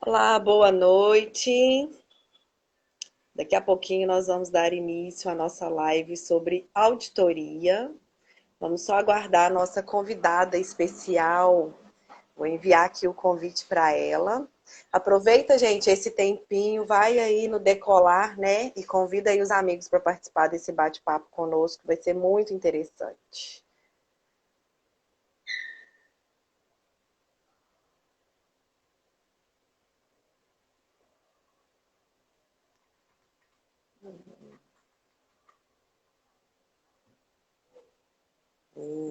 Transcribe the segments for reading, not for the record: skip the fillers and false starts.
Olá, boa noite. Daqui a pouquinho nós vamos dar início à nossa live sobre auditoria. Vamos só aguardar a nossa convidada especial. Vou enviar aqui o convite para ela. Aproveita, gente, esse tempinho, vai aí no decolar, né? E convida aí os amigos para participar desse bate-papo conosco, vai ser muito interessante.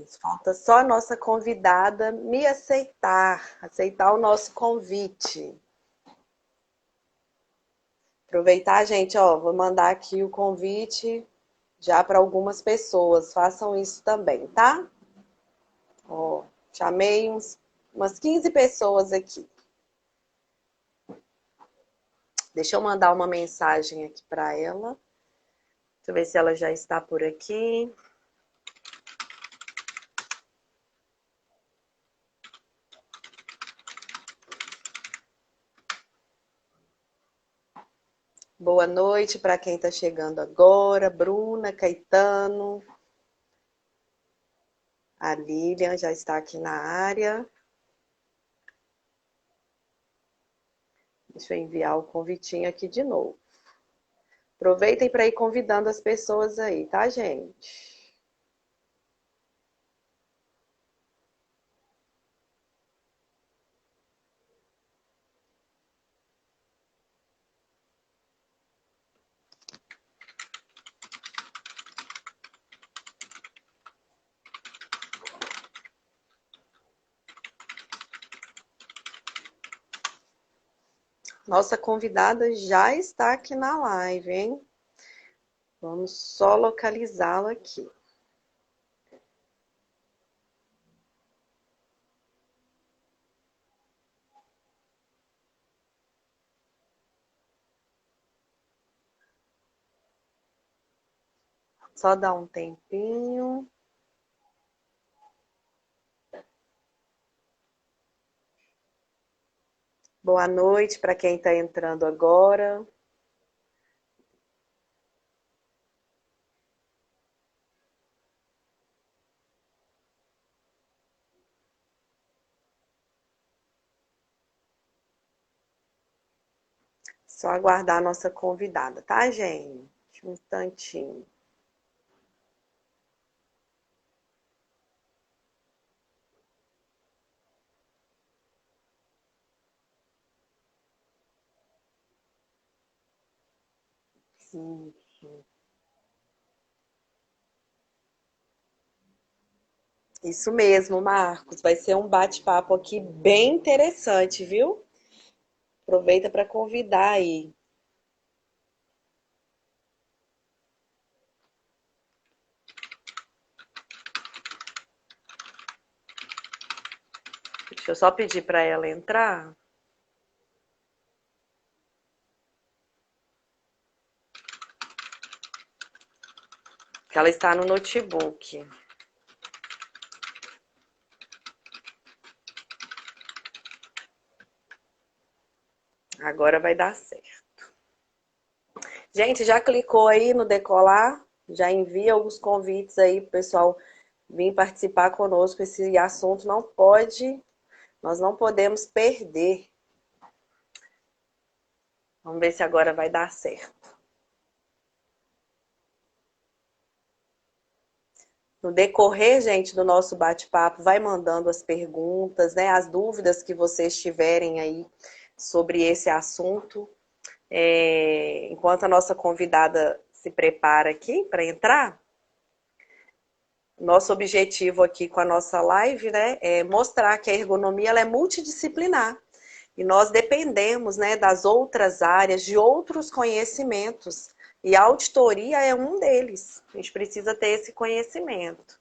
Isso, falta só a nossa convidada me aceitar o nosso convite. Aproveitar, gente, ó, vou mandar aqui o convite já para algumas pessoas. Façam isso também, tá? Ó, chamei umas 15 pessoas aqui. Deixa eu mandar uma mensagem aqui para ela. Deixa eu ver se ela já está por aqui. Boa noite para quem está chegando agora. Bruna, Caetano, a Lilian já está aqui na área. Deixa eu enviar o convitinho aqui de novo. Aproveitem para ir convidando as pessoas aí, tá, gente? Nossa convidada já está aqui na live, hein? Vamos só localizá-la aqui. Só dar um tempinho. Boa noite para quem está entrando agora. Só aguardar a nossa convidada, tá, gente? Um instantinho. Sim. Isso mesmo, Marcos. Vai ser um bate-papo aqui bem interessante, viu? Aproveita para convidar aí. Deixa eu só pedir para ela entrar. Que ela está no notebook. Agora vai dar certo. Gente, já clicou aí no decolar? Já envia alguns convites aí pro pessoal vir participar conosco. Esse assunto não pode, nós não podemos perder. Vamos ver se agora vai dar certo. No decorrer, gente, do nosso bate-papo, vai mandando as perguntas, né, as dúvidas que vocês tiverem aí sobre esse assunto. Enquanto a nossa convidada se prepara aqui para entrar, nosso objetivo aqui com a nossa live, né, é mostrar que a ergonomia ela é multidisciplinar e nós dependemos, né, das outras áreas, de outros conhecimentos. E a auditoria é um deles. A gente precisa ter esse conhecimento.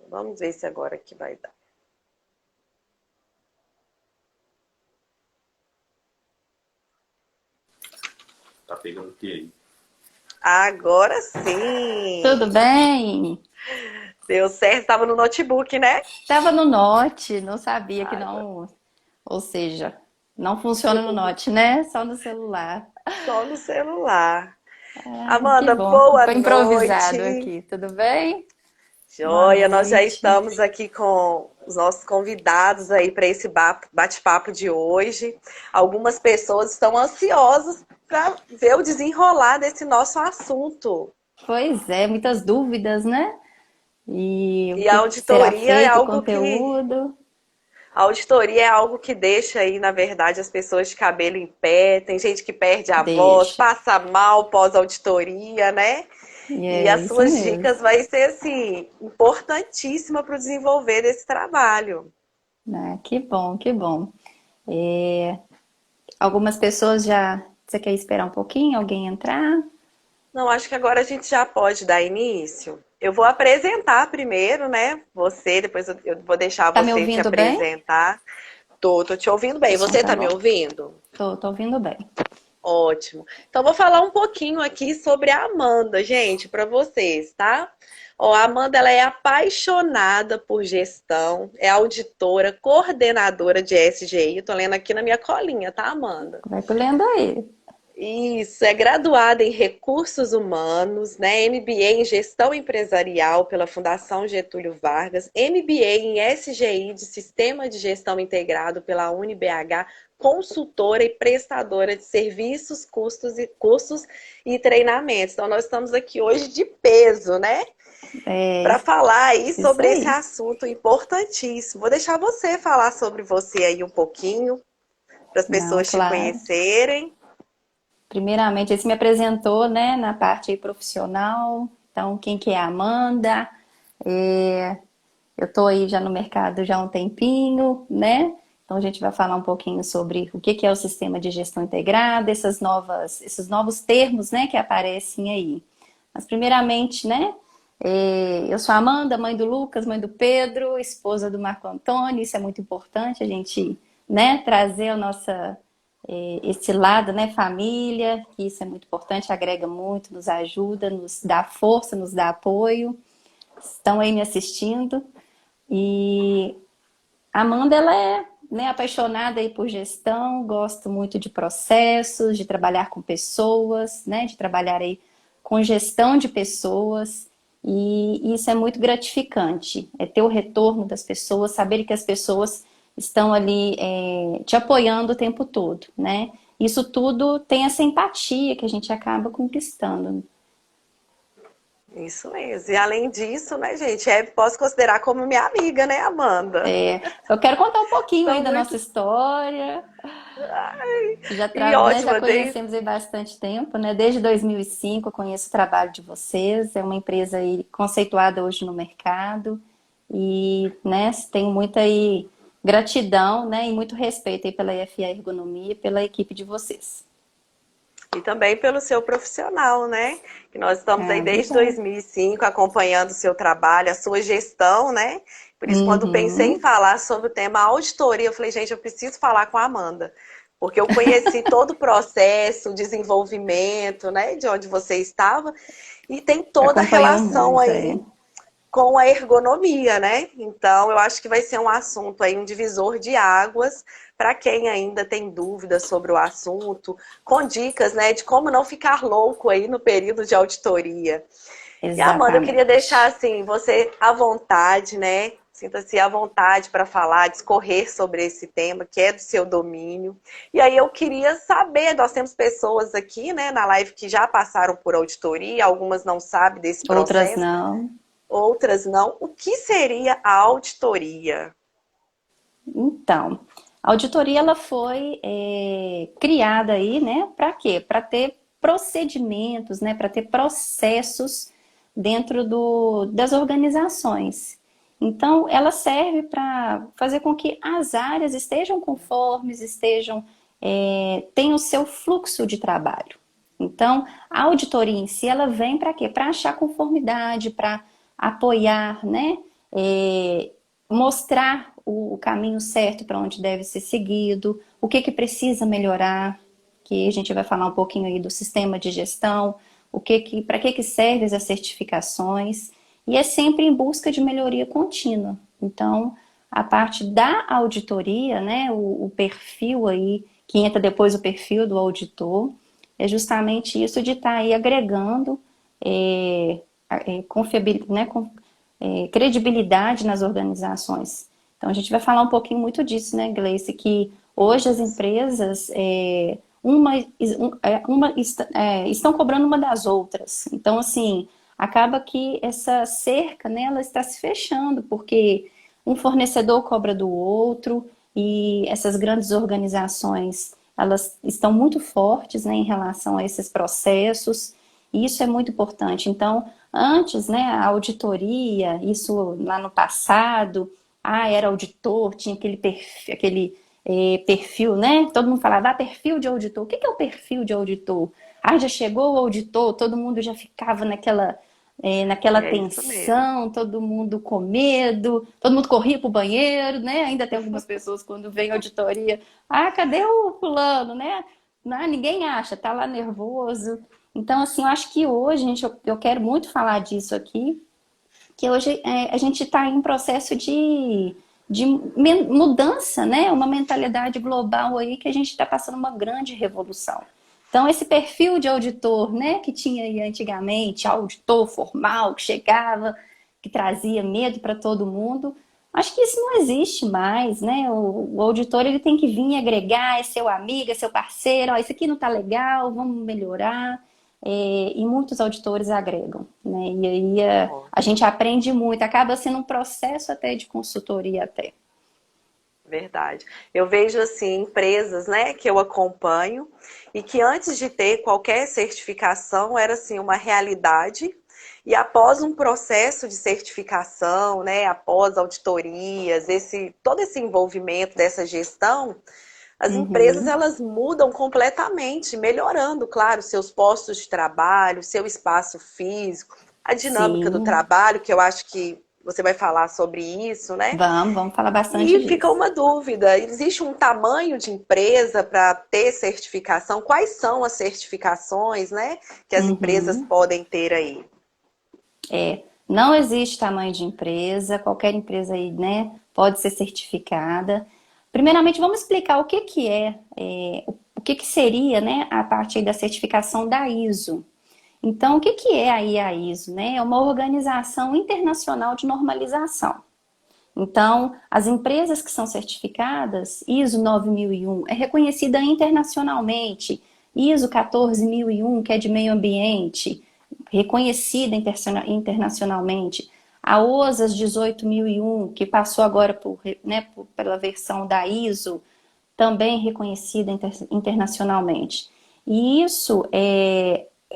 Vamos ver se agora que vai dar. Tá pegando o que aí? Agora sim! Tudo bem? Deu certo, estava no notebook, né? Tava no Note, não sabia que Água. não, ou seja, não funciona no Note, né? Só no celular. Só no celular. Ai, que Amanda, bom. boa Foi improvisado noite. aqui, tudo bem? Boa Joia, nós já noite. estamos aqui com os nossos convidados aí para esse bate-papo de hoje. Algumas pessoas estão ansiosas para ver o desenrolar desse nosso assunto. Pois é, muitas dúvidas, né? E o E a que será auditoria é feito, o algo que conteúdo. A auditoria é algo que deixa aí, na verdade, as pessoas de cabelo em pé. Tem gente que perde a voz, Deixa. passa mal pós-auditoria, né? E E é as isso suas mesmo. dicas vai ser assim importantíssima para o desenvolver desse trabalho. Ah, que bom, que bom. É, algumas pessoas já. Você quer esperar um pouquinho? Alguém entrar? Não, acho que agora a gente já pode dar início. Eu vou apresentar primeiro, né? Você, depois eu vou deixar Tá me você se ouvindo bem? apresentar. Tô te ouvindo bem. Então Você tá tá me bom. ouvindo? Tô ouvindo bem. Ótimo. Então, vou falar um pouquinho aqui sobre a Amanda, gente, para vocês, tá? Ó, a Amanda, ela é apaixonada por gestão, é auditora, coordenadora de SGI. Tô lendo aqui na minha colinha, tá, Amanda? Vai lendo aí. Isso, é graduada em Recursos Humanos, né? MBA em Gestão Empresarial pela Fundação Getúlio Vargas, MBA em SGI de Sistema de Gestão Integrado pela UniBH, consultora e prestadora de serviços, cursos e treinamentos. Então, nós estamos aqui hoje de peso, né? É Para falar aí isso sobre esse aí. assunto importantíssimo. Vou deixar você falar sobre você aí um pouquinho, para as Não, pessoas te claro. conhecerem. Primeiramente, ele se me apresentou, né, na parte aí profissional. Então, quem que é a Amanda? É, eu tô aí já no mercado já há um tempinho, né? Então, a gente vai falar um pouquinho sobre o que que é o sistema de gestão integrada, esses novos termos, né, que aparecem aí. Mas, primeiramente, né, eu sou a Amanda, mãe do Lucas, mãe do Pedro, esposa do Marco Antônio. Isso é muito importante, a gente, né, trazer a nossa esse lado, né, família, que isso é muito importante, agrega muito, nos ajuda, nos dá força, nos dá apoio. Estão aí me assistindo. E a Amanda, ela é, né, apaixonada aí por gestão, gosto muito de processos, de trabalhar com pessoas, né, de trabalhar aí com gestão de pessoas. E isso é muito gratificante, é ter o retorno das pessoas, saber que as pessoas estão ali te apoiando o tempo todo, né? Isso tudo tem essa empatia que a gente acaba conquistando. Isso mesmo. E além disso, né, gente, posso considerar como minha amiga, né, Amanda? Eu quero contar um pouquinho aí Sou da muito. nossa história. E Né, já ótima, conhecemos aí bastante tempo, né? Desde 2005 eu conheço o trabalho de vocês. É uma empresa aí conceituada hoje no mercado e, né, tenho muita aí gratidão, né, e muito respeito aí pela EFA Ergonomia e pela equipe de vocês. e também pelo seu profissional, né? Que nós estamos aí Ah, desde obrigada. 2005 acompanhando o seu trabalho, a sua gestão, né? Por isso, quando pensei em Uhum. falar sobre o tema auditoria, eu falei, gente, eu preciso falar com a Amanda. Porque eu conheci todo o processo, o desenvolvimento, né, de onde você estava, e tem toda a Acompanhou relação muito, é. aí com a ergonomia, né? Então, eu acho que vai ser um assunto aí, um divisor de águas para quem ainda tem dúvidas sobre o assunto, com dicas, né, de como não ficar louco aí no período de auditoria. E Amanda, eu queria deixar Exatamente. assim você à vontade, né? Sinta-se à vontade para falar, discorrer sobre esse tema que é do seu domínio. E aí eu queria saber, nós temos pessoas aqui, né, na live que já passaram por auditoria, algumas não sabem desse Outras processo, não. outras não. O que seria a auditoria? Então, a auditoria ela foi criada aí, né? Para quê? Para ter procedimentos, né? Para ter processos dentro das organizações. Então, ela serve para fazer com que as áreas estejam conformes, tenham o seu fluxo de trabalho. Então, a auditoria em si, ela vem para quê? Para achar conformidade, para apoiar, né? Mostrar o caminho certo para onde deve ser seguido, o que precisa melhorar, que a gente vai falar um pouquinho aí do sistema de gestão, para que servem as certificações. e é sempre em busca de melhoria contínua. Então, a parte da auditoria, né, o perfil aí, que entra depois o perfil do auditor, é justamente isso de estar aí agregando né, credibilidade nas organizações. Então, a gente vai falar um pouquinho muito disso, né, Gleice, que hoje as empresas estão cobrando uma das outras. Então, assim, acaba que essa cerca, né, ela está se fechando, porque um fornecedor cobra do outro e essas grandes organizações, elas estão muito fortes, né, em relação a esses processos, e isso é muito importante. Então, antes, né, a auditoria, isso lá no passado, era auditor, tinha aquele perfil, né? Todo mundo falava, perfil de auditor. O que é o perfil de auditor? Já chegou o auditor, todo mundo já ficava naquela É isso mesmo. tensão, todo mundo com medo, todo mundo corria pro banheiro, né? Ainda tem algumas pessoas quando vem auditoria, cadê o fulano, né? Não, ninguém acha, tá lá nervoso. Então, assim, eu acho que hoje, gente, eu quero muito falar disso aqui, que hoje a gente está em um processo de mudança, né? Uma mentalidade global aí que a gente está passando uma grande revolução. Então, esse perfil de auditor, né, que tinha aí antigamente, auditor formal, que chegava, que trazia medo para todo mundo, acho que isso não existe mais, né? O auditor ele tem que vir agregar, é seu amigo, é seu parceiro, isso aqui não está legal, vamos melhorar. E muitos auditores agregam, né? E aí a gente Ótimo. aprende muito, acaba sendo um processo até de consultoria até. Verdade. Eu vejo assim empresas, né, que eu acompanho e que antes de ter qualquer certificação era assim uma realidade e após um processo de certificação, né, após auditorias, todo esse envolvimento dessa gestão, as empresas Uhum, elas mudam completamente, melhorando, claro, seus postos de trabalho, seu espaço físico, a dinâmica do sim, trabalho, que eu acho que você vai falar sobre isso, né? vamos falar bastante E fica disso. uma dúvida: existe um tamanho de empresa para ter certificação? Quais são as certificações, né, que as empresas Uhum. podem ter aí? Não existe tamanho de empresa, qualquer empresa aí, né, pode ser certificada. Primeiramente, vamos explicar o que que seria, né, a parte aí da certificação da ISO. Então, o que que é aí a ISO, né? É uma organização internacional de normalização. Então, as empresas que são certificadas, ISO 9001 é reconhecida internacionalmente, ISO 14001, que é de meio ambiente, reconhecida internacionalmente, a OSAS 18001, que passou agora pela versão da ISO, também reconhecida internacionalmente. E isso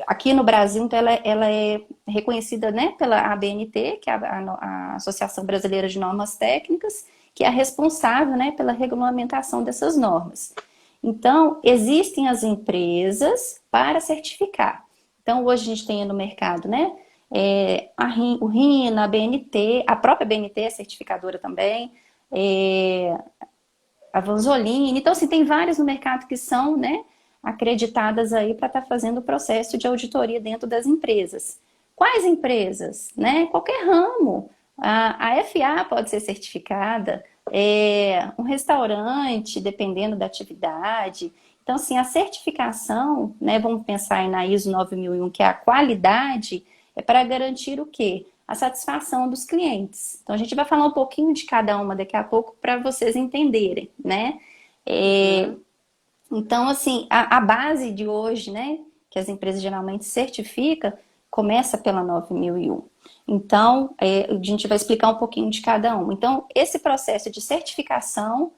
aqui no Brasil, então, ela é reconhecida, né, pela ABNT, que é a Associação Brasileira de Normas Técnicas, que é a responsável, né, pela regulamentação dessas normas. Então, existem as empresas para certificar. Então, hoje a gente tem no mercado, né, o RINA, a BNT, a própria BNT é certificadora também, a Vanzolini. Então, assim, tem várias no mercado que são, né, acreditadas aí para estar fazendo o processo de auditoria dentro das empresas. Quais empresas? Né? Qualquer ramo. A FA pode ser certificada, um restaurante, dependendo da atividade. Então, assim, a certificação, né, vamos pensar aí na ISO 9001, que é a qualidade, é para garantir o quê? A satisfação dos clientes. Então, a gente vai falar um pouquinho de cada uma daqui a pouco para vocês entenderem, né? É, Uhum. então, assim, a base de hoje, né, que as empresas geralmente certificam, começa pela 9001. Então, a gente vai explicar um pouquinho de cada um. Então, esse processo de certificação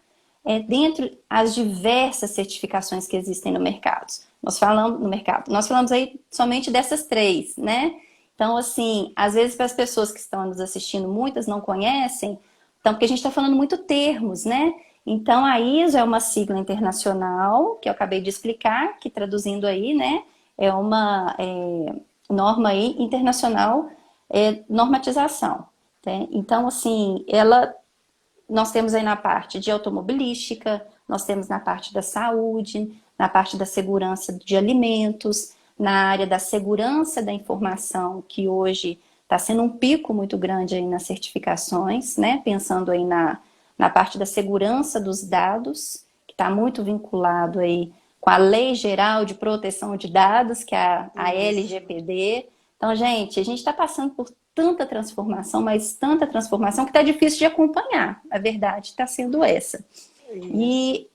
é dentro as diversas certificações que existem no mercado. Nós falamos aí somente dessas três, né? Então, assim, às vezes para as pessoas que estão nos assistindo, muitas não conhecem, então, porque a gente está falando muito termos, né? Então, a ISO é uma sigla internacional, que eu acabei de explicar, que traduzindo aí, né, é uma norma aí internacional, normatização. Né? Então, assim, nós temos aí na parte de automobilística, nós temos na parte da saúde, na parte da segurança de alimentos, na área da segurança da informação, que hoje Está sendo um pico muito grande aí nas certificações, né? Pensando aí na parte da segurança dos dados, que está muito vinculado aí com a Lei Geral de Proteção de Dados, que é a Isso. LGPD. Então, gente, a gente está passando por tanta transformação, mas tanta transformação que está difícil de acompanhar. A verdade está sendo essa. Isso. E,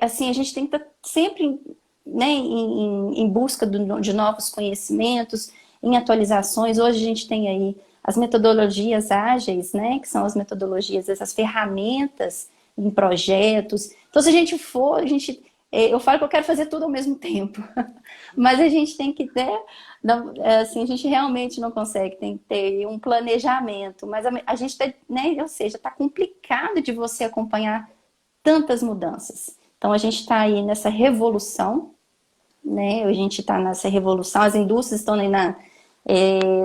assim, a gente tem que estar sempre, né, em busca de novos conhecimentos, em atualizações. Hoje a gente tem aí as metodologias ágeis, né, que são as metodologias, essas ferramentas em projetos. Então, se a gente for, eu falo que eu quero fazer tudo ao mesmo tempo, mas a gente tem que ter, assim, a gente realmente não consegue, tem que ter um planejamento, mas a gente está, né, ou seja, está complicado de você acompanhar tantas mudanças. Então, a gente está aí nessa revolução, né? A gente está nessa revolução, as indústrias estão aí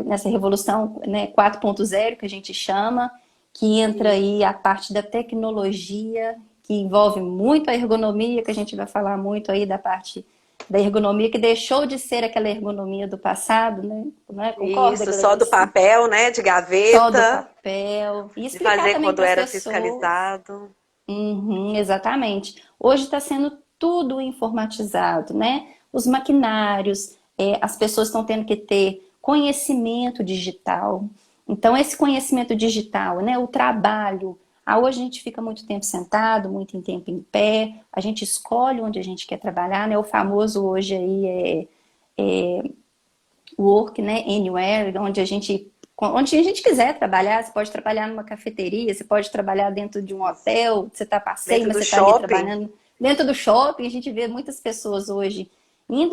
nessa revolução, né, 4.0, que a gente chama, que entra aí a parte da tecnologia, que envolve muito a ergonomia, que a gente vai falar muito aí da parte da ergonomia, que deixou de ser aquela ergonomia do passado, né? Não é? Concorda, Isso, só do Gleice? papel, né? De Só do gaveta, papel. E de explicar fazer também quando para as era pessoas. fiscalizado. Uhum, exatamente. Hoje está sendo tudo informatizado, né? Os maquinários, as pessoas estão tendo que ter conhecimento digital. Então, esse conhecimento digital, né? O trabalho. Hoje a gente fica muito tempo sentado, muito tempo em pé, a gente escolhe onde a gente quer trabalhar, né? O famoso hoje aí work, né? Anywhere, onde a gente quiser trabalhar. Você pode trabalhar numa cafeteria, você pode trabalhar dentro de um hotel, você está a passeio, Dentro mas do você está ali shopping. trabalhando dentro do shopping. A gente vê muitas pessoas hoje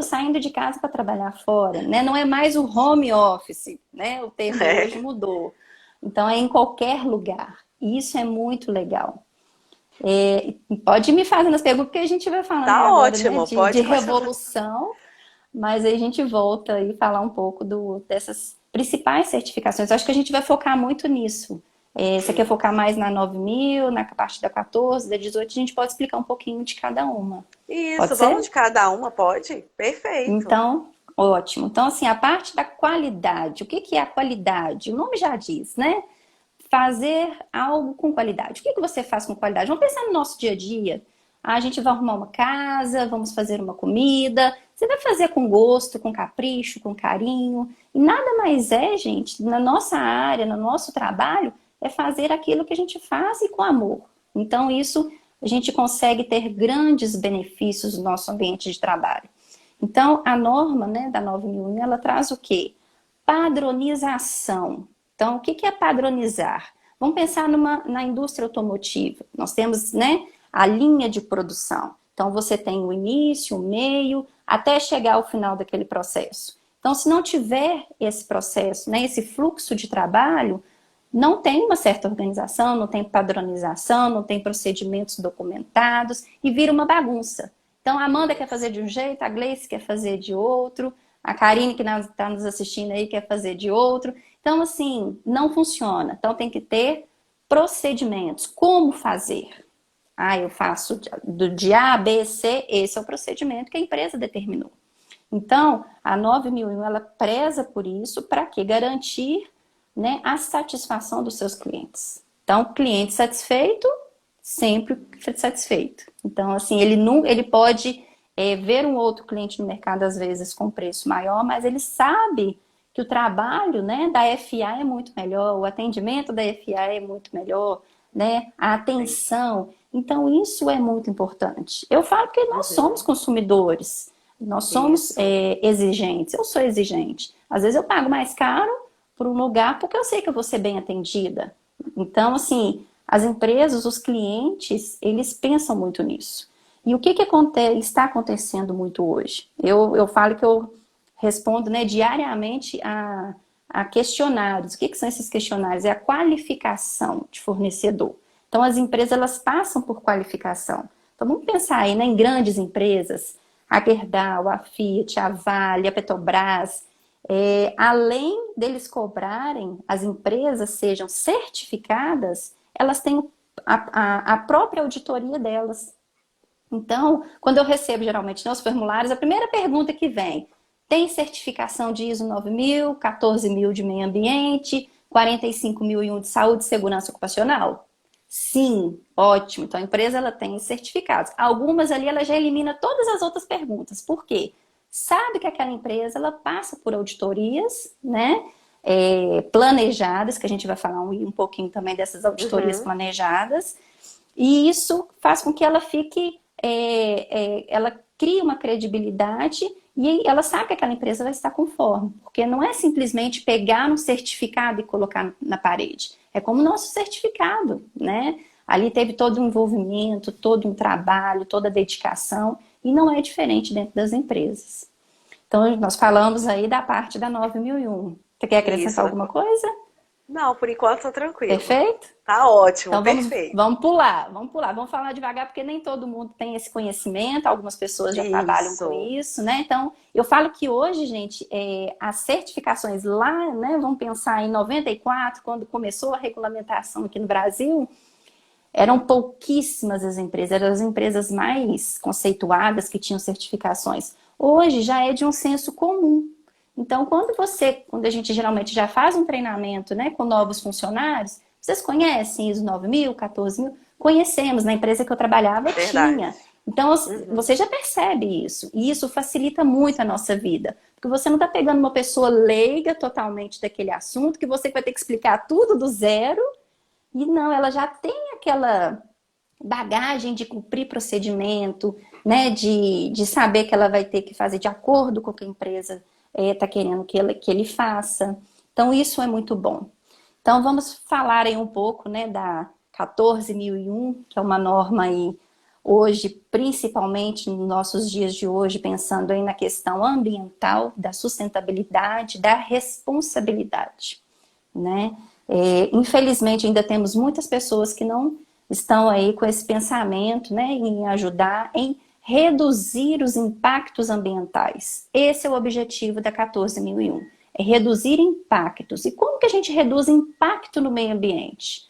saindo de casa para trabalhar fora, né? Não é mais o home office, né? O termo hoje É. mudou. Então é em qualquer lugar. E isso é muito legal. Pode ir me fazendo as perguntas, porque a gente vai falando aí Tá agora, né, ótimo, de pode continuar. revolução, mas aí a gente volta e falar um pouco dessas principais certificações. Eu acho que a gente vai focar muito nisso. Você quer focar mais na 9.000, na parte da 14, da 18? A gente pode explicar um pouquinho de cada uma. Isso, Pode vamos ser? de cada uma, pode? Perfeito. Então, ótimo. Então, assim, a parte da qualidade. O que que é a qualidade? O nome já diz, né? Fazer algo com qualidade. O que que você faz com qualidade? Vamos pensar no nosso dia a dia. A gente vai arrumar uma casa, vamos fazer uma comida. Você vai fazer com gosto, com capricho, com carinho. E nada mais é, gente, na nossa área, no nosso trabalho, é fazer aquilo que a gente faz e com amor. Então, isso a gente consegue ter grandes benefícios no nosso ambiente de trabalho. Então, a norma, né, da 9001, ela traz o quê? Padronização. Então, o que é padronizar? Vamos pensar na indústria automotiva. Nós temos, né, a linha de produção. Então, você tem o início, o meio, até chegar ao final daquele processo. Então, se não tiver esse processo, né, esse fluxo de trabalho, não tem uma certa organização, não tem padronização, não tem procedimentos documentados e vira uma bagunça. Então, a Amanda quer fazer de um jeito, a Gleice quer fazer de outro, a Karine, que está nos assistindo aí, quer fazer de outro. Então, assim, não funciona. Então, tem que ter procedimentos. Como fazer? Eu faço de A, B, C, esse é o procedimento que a empresa determinou. Então, a 9001, ela preza por isso, para quê? Garantir, né, a satisfação dos seus clientes. Então, cliente satisfeito, sempre satisfeito. Então, assim, ele pode ver um outro cliente no mercado, às vezes, com preço maior, mas ele sabe que o trabalho, né, da FA é muito melhor, o atendimento da FA é muito melhor, né, a atenção. Então, isso é muito importante. Eu falo que nós somos Uhum. consumidores, nós somos Isso. exigentes. Eu sou exigente. Às vezes eu pago mais caro por um lugar porque eu sei que eu vou ser bem atendida. Então, assim, as empresas, os clientes, eles pensam muito nisso. E o que está acontecendo muito hoje? Eu falo que eu respondo, né, diariamente a questionários. O que são esses questionários? É a qualificação de fornecedor. Então, as empresas, elas passam por qualificação. Então, vamos pensar aí, né, em grandes empresas, a Gerdau, a Fiat, a Vale, a Petrobras. Além deles cobrarem, as empresas sejam certificadas, elas têm a própria auditoria delas. Então, quando eu recebo geralmente, né, os formulários, a primeira pergunta que vem: Tem certificação de ISO 9000, 14.000 de meio ambiente, 45.001 de saúde e segurança ocupacional? Sim, ótimo. Então a empresa ela tem certificados. Algumas ali ela já elimina todas as outras perguntas. Por quê? Sabe que aquela empresa ela passa por auditorias, né? Planejadas, que a gente vai falar um pouquinho também dessas auditorias planejadas, e isso faz com que ela fique, ela crie uma credibilidade e ela sabe que aquela empresa vai estar conforme, porque não é simplesmente pegar um certificado e colocar na parede, é como o nosso certificado, né? Ali teve todo um envolvimento, todo um trabalho, toda a dedicação, e não é diferente dentro das empresas. Então, nós falamos aí da parte da 9001. Você quer acrescentar alguma coisa? Não, por enquanto tá tranquilo. Perfeito? Tá ótimo, então, perfeito. Vamos pular. Vamos falar devagar, porque nem todo mundo tem esse conhecimento, algumas pessoas já trabalham com isso, né? Então, eu falo que hoje, gente, as certificações lá, né, vamos pensar em 94, quando começou a regulamentação aqui no Brasil, eram pouquíssimas as empresas, eram as empresas mais conceituadas que tinham certificações. Hoje já é de um senso comum. Então, quando a gente geralmente já faz um treinamento, né, com novos funcionários, vocês conhecem ISO 9000, 14.000? Conhecemos, na empresa que eu trabalhava tinha. Então, você já percebe isso. E isso facilita muito a nossa vida. Porque você não está pegando uma pessoa leiga totalmente daquele assunto, que você vai ter que explicar tudo do zero. E não, ela já tem aquela bagagem de cumprir procedimento, né, de saber que ela vai ter que fazer de acordo com o que a empresa está querendo que ele faça. Então, isso é muito bom. Então, vamos falar aí um pouco, né, da 14.001, que é uma norma aí, hoje, principalmente nos nossos dias de hoje, pensando aí na questão ambiental, da sustentabilidade, da responsabilidade, né? Infelizmente, ainda temos muitas pessoas que não estão aí com esse pensamento, né, em ajudar, em reduzir os impactos ambientais. Esse é o objetivo da 14.001, é reduzir impactos. E como que a gente reduz impacto no meio ambiente?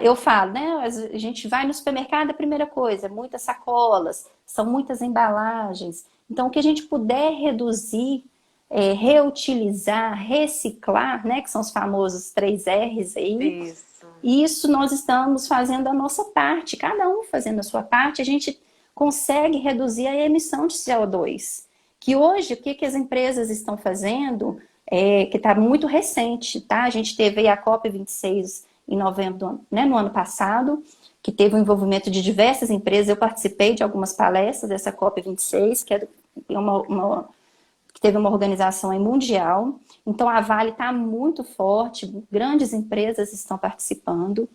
Eu falo, né, a gente vai no supermercado, a primeira coisa, muitas sacolas, são muitas embalagens. Então, o que a gente puder reduzir, reutilizar, reciclar, né, que são os famosos 3 R's aí. Isso nós estamos fazendo a nossa parte, cada um fazendo a sua parte, a gente consegue reduzir a emissão de CO2. Que hoje, o que as empresas estão fazendo, que está muito recente, tá? A gente teve aí a COP26 em novembro, né, no ano passado, que teve o envolvimento de diversas empresas. Eu participei de algumas palestras dessa COP26, que que teve uma organização aí mundial. Então, a Vale está muito forte, grandes empresas estão participando.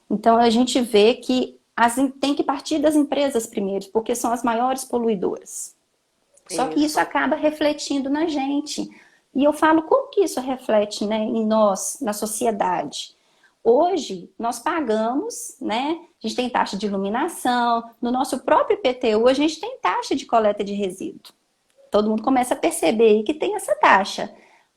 Então, a gente vê que tem que partir das empresas primeiro, porque são as maiores poluidoras. Só que isso acaba refletindo na gente. E eu falo, como que isso reflete, né, em nós, na sociedade? Hoje, nós pagamos, né? A gente tem taxa de iluminação, no nosso próprio IPTU a gente tem taxa de coleta de resíduo. Todo mundo começa a perceber aí que tem essa taxa.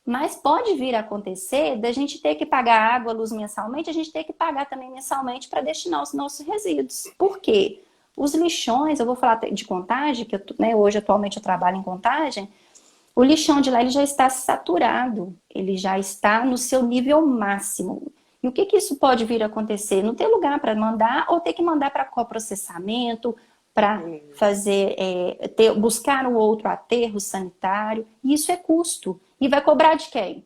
Mas pode vir a acontecer da gente ter que pagar água, luz mensalmente, a gente ter que pagar também mensalmente para destinar os nossos resíduos. Por quê? Os lixões, eu vou falar de Contagem, que hoje atualmente eu trabalho em Contagem, o lixão de lá ele já está saturado, ele já está no seu nível máximo. E o que isso pode vir a acontecer? Não ter lugar para mandar ou ter que mandar para coprocessamento, para fazer, buscar um outro aterro sanitário. E isso é custo. E vai cobrar de quem?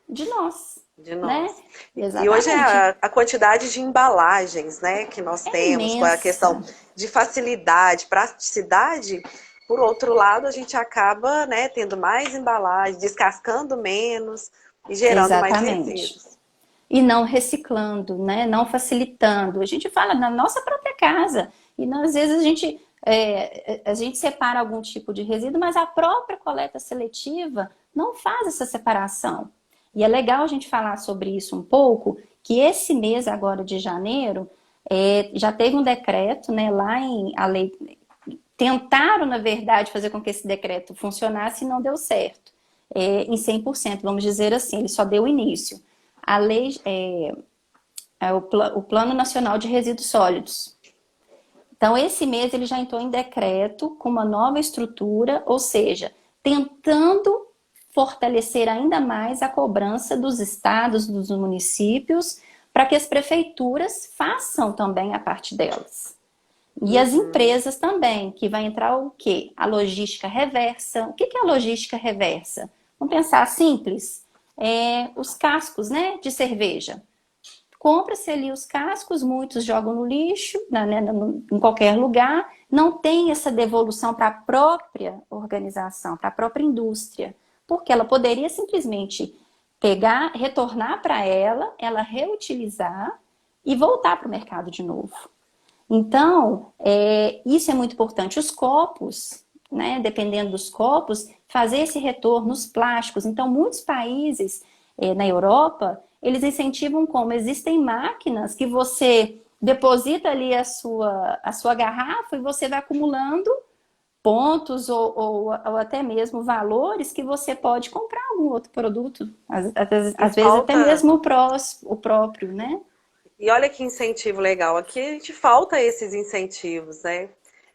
De nós. De nós. Né? Exatamente. E hoje a quantidade de embalagens, né, que nós temos, com a questão de facilidade, praticidade, por outro lado, a gente acaba, né, tendo mais embalagem, descascando menos e gerando mais resíduos. E não reciclando, né, não facilitando. A gente fala na nossa própria casa. E às vezes a gente separa algum tipo de resíduo, mas a própria coleta seletiva não faz essa separação. E é legal a gente falar sobre isso um pouco, que esse mês agora de janeiro, já teve um decreto, né, lá a lei, tentaram, na verdade, fazer com que esse decreto funcionasse e não deu certo. Em 100%, vamos dizer assim, ele só deu início. A lei, o Plano Nacional de Resíduos Sólidos. Então, esse mês ele já entrou em decreto com uma nova estrutura, ou seja, tentando fortalecer ainda mais a cobrança dos estados, dos municípios, para que as prefeituras façam também a parte delas. E as empresas também, que vai entrar o quê? A logística reversa. O que é a logística reversa? Vamos pensar simples. Os cascos, né, de cerveja. Compra-se ali os cascos, muitos jogam no lixo, em qualquer lugar. Não tem essa devolução para a própria organização, para a própria indústria. Porque ela poderia simplesmente pegar, retornar para ela reutilizar e voltar para o mercado de novo. Então, isso é muito importante. Os copos, né, dependendo dos copos, fazer esse retorno, os plásticos. Então, muitos países na Europa, eles incentivam como? Existem máquinas que você deposita ali a sua garrafa e você vai acumulando pontos ou até mesmo valores que você pode comprar algum outro produto. Às vezes até mesmo o próprio, né? E olha que incentivo legal. Aqui a gente falta esses incentivos, né?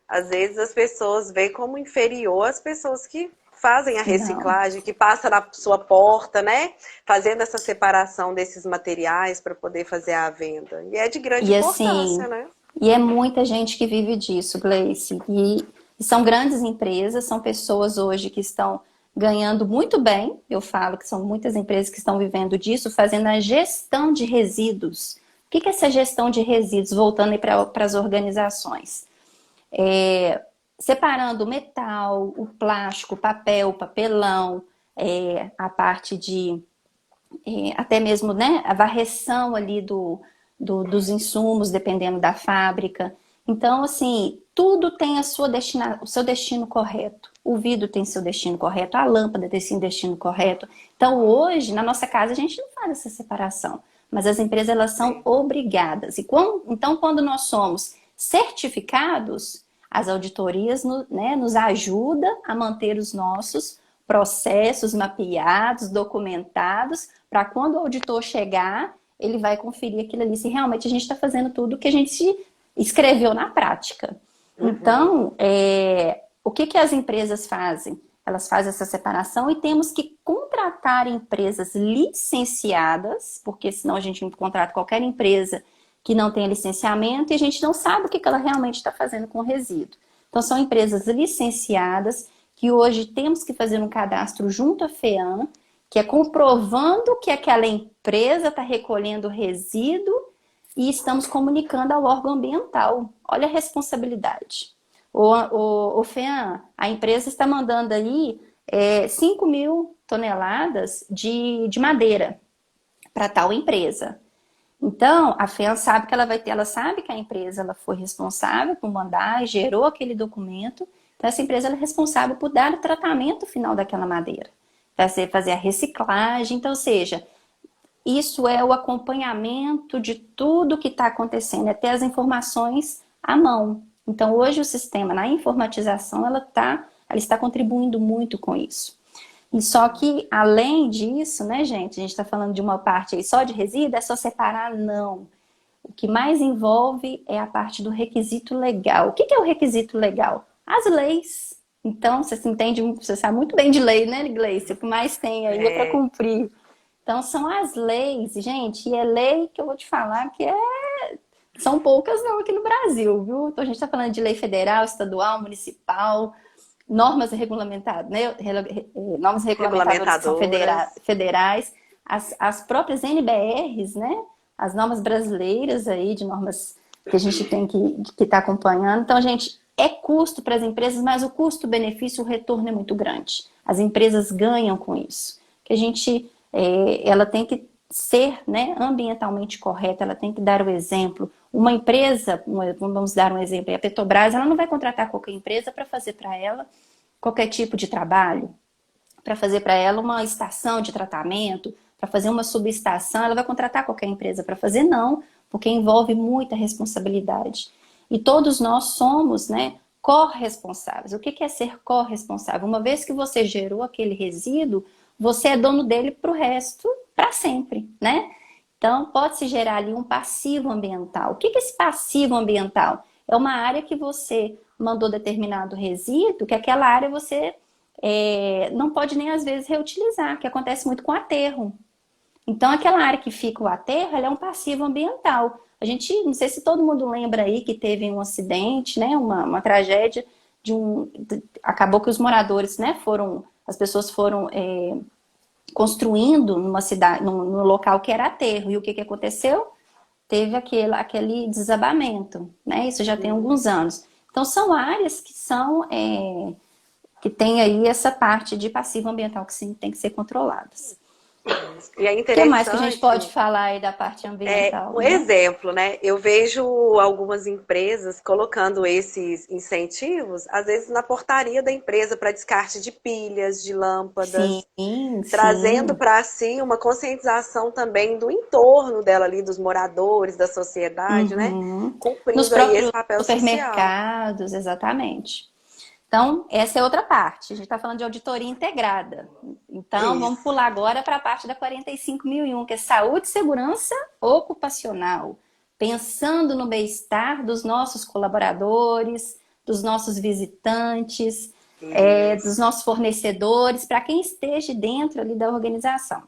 Às vezes as pessoas veem como inferior as pessoas que fazem a reciclagem, que passa na sua porta, né? Fazendo essa separação desses materiais para poder fazer a venda. E é de grande importância, né? E é muita gente que vive disso, Gleice. E são grandes empresas, são pessoas hoje que estão ganhando muito bem. Eu falo que são muitas empresas que estão vivendo disso, fazendo a gestão de resíduos. O que é essa gestão de resíduos? Voltando para as organizações. Separando o metal, o plástico, o papel, o papelão, a parte de até mesmo, né, a varreção ali dos insumos, dependendo da fábrica. Então, assim, tudo tem o seu destino correto. O vidro tem seu destino correto, a lâmpada tem seu destino correto. Então, hoje, na nossa casa, a gente não faz essa separação. Mas as empresas, elas são obrigadas. Então, quando nós somos certificados, as auditorias nos ajudam a manter os nossos processos mapeados, documentados, para quando o auditor chegar, ele vai conferir aquilo ali, se realmente a gente está fazendo tudo que a gente escreveu na prática. Então, o que as empresas fazem? Elas fazem essa separação e temos que contratar empresas licenciadas, porque senão a gente contrata qualquer empresa que não tenha licenciamento e a gente não sabe o que ela realmente está fazendo com o resíduo. Então, são empresas licenciadas que hoje temos que fazer um cadastro junto à FEAM, que é comprovando que aquela empresa está recolhendo resíduo e estamos comunicando ao órgão ambiental. Olha a responsabilidade. O FEAM, a empresa está mandando aí 5.000 toneladas de madeira para tal empresa. Então, a FEAM sabe que ela sabe que a empresa ela foi responsável por mandar, gerou aquele documento. Então, essa empresa ela é responsável por dar o tratamento final daquela madeira, fazer a reciclagem. Então, ou seja, isso é o acompanhamento de tudo que está acontecendo, é ter as informações à mão. Então, hoje o sistema, na informatização, ela está contribuindo muito com isso. E só que, além disso, né, gente, a gente está falando de uma parte aí só de resíduo, é só separar? Não. O que mais envolve é a parte do requisito legal. O que é o requisito legal? As leis. Então, você sabe muito bem de lei, né, Gleice? O que mais tem aí é para cumprir. Então, são as leis, gente, e é lei que eu vou te falar que são poucas não aqui no Brasil, viu? Então, a gente está falando de lei federal, estadual, municipal, normas regulamentadas, né? Normas regulamentadoras que são federais, as próprias NBRs, né? As normas brasileiras aí, de normas que a gente tem que estar acompanhando. Então, gente, é custo para as empresas, mas o custo-benefício, o retorno é muito grande. As empresas ganham com isso. Que a gente, ela tem que ser, né, ambientalmente correta, ela tem que dar o exemplo. Uma empresa, vamos dar um exemplo, a Petrobras, ela não vai contratar qualquer empresa para fazer para ela qualquer tipo de trabalho, para fazer para ela uma estação de tratamento, para fazer uma subestação, ela vai contratar qualquer empresa para fazer? Não, porque envolve muita responsabilidade. E todos nós somos, né, corresponsáveis. O que é ser corresponsável? Uma vez que você gerou aquele resíduo, você é dono dele para o resto, para sempre, né? Então, pode-se gerar ali um passivo ambiental. O que é esse passivo ambiental? é uma área que você mandou determinado resíduo, que aquela área você não pode nem às vezes reutilizar, que acontece muito com aterro. Então, aquela área que fica o aterro, ela é um passivo ambiental. A gente, não sei se todo mundo lembra aí que teve um acidente, né, uma tragédia, acabou que os moradores, né, as pessoas foram construindo numa cidade, num local que era aterro. E o que aconteceu? Teve aquele desabamento, né? Isso já tem alguns anos. Então, são áreas que tem aí essa parte de passivo ambiental que sim tem que ser controladas. E é O que mais que a gente pode interessante, falar aí da parte ambiental, um né? exemplo, né? Eu vejo algumas empresas colocando esses incentivos, às vezes na portaria da empresa para descarte de pilhas, de Sim, lâmpadas, trazendo sim. para si uma conscientização também do entorno dela ali, dos moradores, da sociedade, né? Uhum. Nos Cumprindo aí esse próprios papel social. supermercados, exatamente. Então, essa é outra parte. A gente está falando de auditoria integrada. Então, vamos Isso. pular agora para a parte da 45.001, que é saúde e segurança ocupacional. Pensando no bem-estar dos nossos colaboradores, dos nossos visitantes, dos Isso. nossos fornecedores, para quem esteja dentro ali da organização.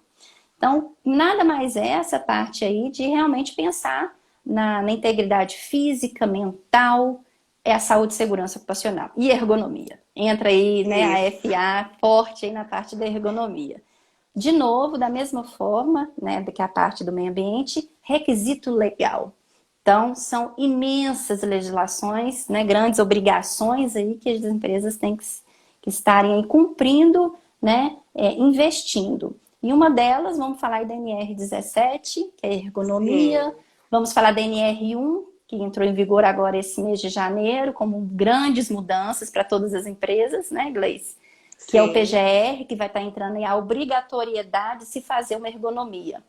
Então, nada mais é essa parte aí de realmente pensar na integridade física, mental, é a saúde e segurança ocupacional. E ergonomia. Entra aí, né, a Isso. FA forte aí na parte da ergonomia. De novo, da mesma forma, né, do que a parte do meio ambiente, requisito legal. Então, são imensas legislações, né, grandes obrigações aí que as empresas têm que estarem aí cumprindo, né, investindo. E uma delas, vamos falar aí da NR17, que é ergonomia, Sim. vamos falar da NR1, que entrou em vigor agora esse mês de janeiro, como grandes mudanças para todas as empresas, né, Gleice? Que é o Sim. PGR, que vai estar entrando em a obrigatoriedade de se fazer uma ergonomia.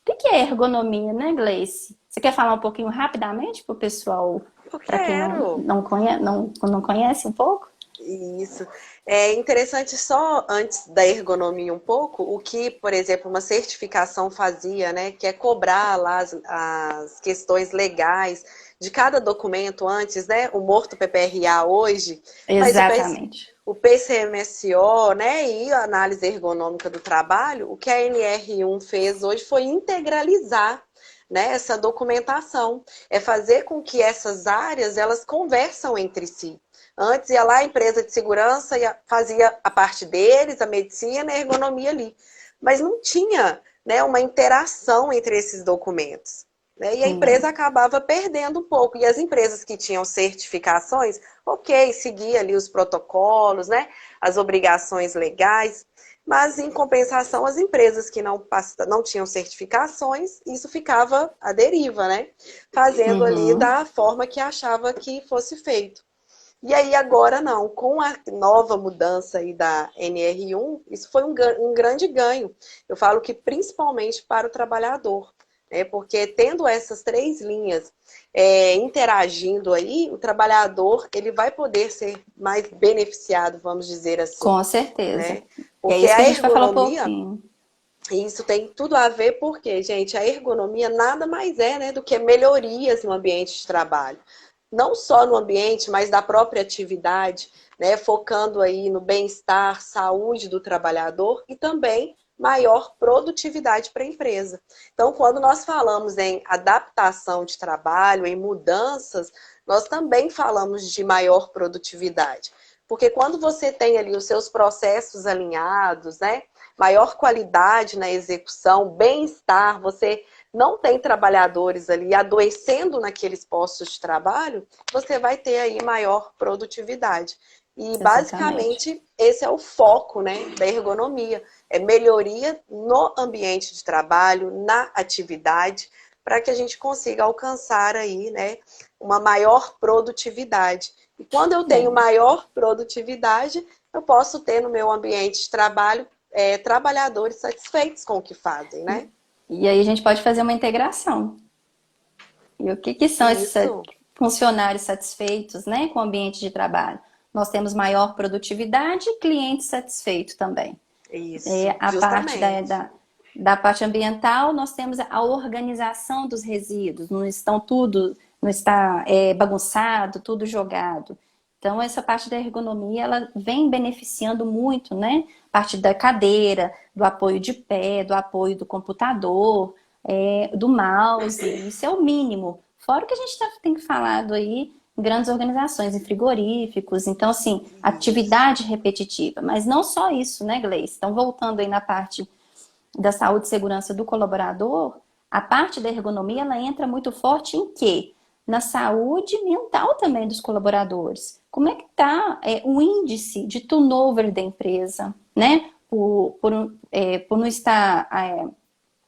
O que é ergonomia, né, Gleice? Você quer falar um pouquinho rapidamente para o pessoal, Eu para quem quero. não conhece um pouco? Isso. É interessante só antes da ergonomia um pouco, o que, por exemplo, uma certificação fazia, né? Que é cobrar lá as questões legais de cada documento antes, né? O morto PPRA hoje, mas Exatamente. o PCMSO, né? E a análise ergonômica do trabalho, o que a NR1 fez hoje foi integralizar, né, essa documentação. É fazer com que essas áreas elas conversam entre si. Antes ia lá a empresa de segurança fazia a parte deles, a medicina e a ergonomia ali. Mas não tinha, né, uma interação entre esses documentos. Né? E a empresa Sim, acabava perdendo um pouco. E as empresas que tinham certificações, ok, seguia ali os protocolos, né, as obrigações legais. Mas, em compensação, as empresas que não tinham certificações, isso ficava à deriva, né? Fazendo ali uhum. da forma que achava que fosse feito. E aí agora não, com a nova mudança aí da NR1, isso foi um grande ganho. Eu falo que principalmente para o trabalhador, né? Porque tendo essas três linhas interagindo aí, o trabalhador ele vai poder ser mais beneficiado, vamos dizer assim, Com certeza. né? E é Porque isso que a a gente vai falar um ergonomia, pouquinho. isso tem tudo a ver porque, gente, a ergonomia nada mais é, né, do que melhorias no ambiente de trabalho. Não só no ambiente, mas da própria atividade, né, focando aí no bem-estar, saúde do trabalhador e também maior produtividade para a empresa. Então, quando nós falamos em adaptação de trabalho, em mudanças, nós também falamos de maior produtividade. Porque quando você tem ali os seus processos alinhados, né, maior qualidade na execução, bem-estar, você não tem trabalhadores ali adoecendo naqueles postos de trabalho, você vai ter aí maior produtividade. E Exatamente. basicamente esse é o foco, né, da ergonomia, é melhoria no ambiente de trabalho, na atividade, para que a gente consiga alcançar aí, né, uma maior produtividade. E quando eu tenho É. maior produtividade, eu posso ter no meu ambiente de trabalho trabalhadores satisfeitos com o que fazem, né? E aí a gente pode fazer uma integração. E o que são esses Isso, funcionários satisfeitos, né, com o ambiente de trabalho? Nós temos maior produtividade e cliente satisfeito também. isso, A parte justamente. da parte ambiental, nós temos a organização dos resíduos, não estão tudo, não está bagunçado, tudo jogado. Então, essa parte da ergonomia, ela vem beneficiando muito, né? Parte da cadeira, do apoio de pé, do apoio do computador, do mouse, isso é o mínimo. Fora o que a gente tem falado aí em grandes organizações, em frigoríficos, então, assim, Isso. atividade repetitiva. Mas não só isso, né, Gleice? Então, voltando aí na parte da saúde e segurança do colaborador, a parte da ergonomia, ela entra muito forte em quê? Na saúde mental também dos colaboradores. Como é que está o índice de turnover da empresa, né? Por não estar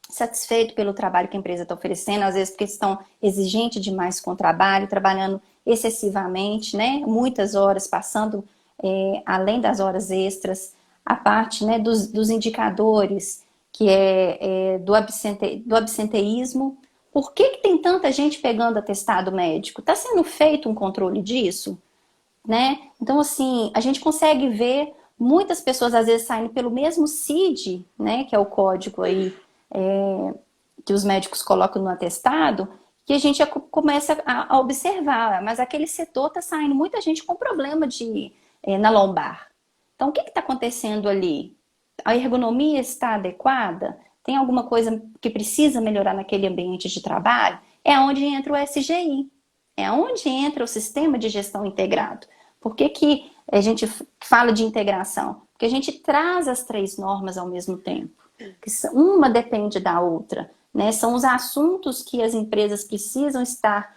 satisfeito pelo trabalho que a empresa está oferecendo, às vezes porque estão exigentes demais com o trabalho, trabalhando excessivamente, né? Muitas horas passando além das horas extras, a parte, né, dos indicadores, que do absenteísmo. Por que tem tanta gente pegando atestado médico? Está sendo feito um controle disso? Né? Então, assim, a gente consegue ver muitas pessoas, às vezes, saindo pelo mesmo CID, né, que é o código aí que os médicos colocam no atestado, que a gente começa a observar, mas aquele setor está saindo muita gente com problema na lombar. Então, o que está acontecendo ali? A ergonomia está adequada? Tem alguma coisa que precisa melhorar naquele ambiente de trabalho? É onde entra o SGI, é onde entra o sistema de gestão integrado. Por que a gente fala de integração? Porque a gente traz as três normas ao mesmo tempo. Uma depende da outra, né? São os assuntos que as empresas precisam estar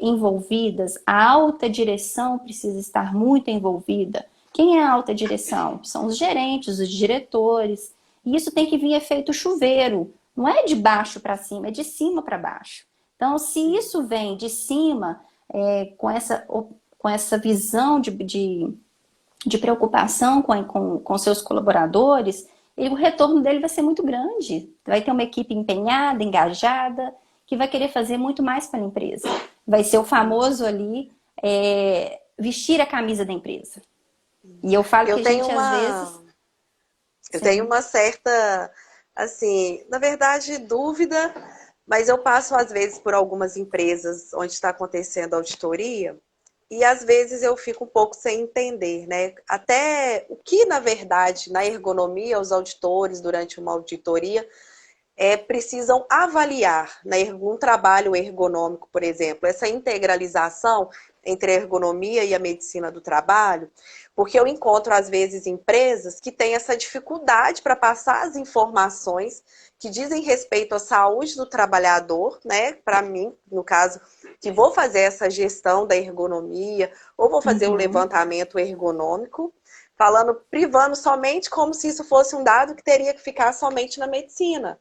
envolvidas, a alta direção precisa estar muito envolvida. Quem é a alta direção? São os gerentes, os diretores. E isso tem que vir efeito chuveiro. Não é de baixo para cima, é de cima para baixo. Então, se isso vem de cima, com essa visão de preocupação com seus colaboradores, o retorno dele vai ser muito grande. Vai ter uma equipe empenhada, engajada, que vai querer fazer muito mais para a empresa. Vai ser o famoso ali, vestir a camisa da empresa. E eu falo Eu que a tenho gente, às vezes... eu tenho Sim. uma certa, assim, na verdade, dúvida, mas eu passo às vezes por algumas empresas onde está acontecendo auditoria e às vezes eu fico um pouco sem entender, né? Até o que, na verdade, na ergonomia, os auditores, durante uma auditoria, precisam avaliar, né, um trabalho ergonômico, por exemplo, essa integralização entre a ergonomia e a medicina do trabalho, porque eu encontro, às vezes, empresas que têm essa dificuldade para passar as informações que dizem respeito à saúde do trabalhador, né? Para mim, no caso, que vou fazer essa gestão da ergonomia, ou vou fazer o Uhum. levantamento ergonômico, privando somente como se isso fosse um dado que teria que ficar somente na medicina.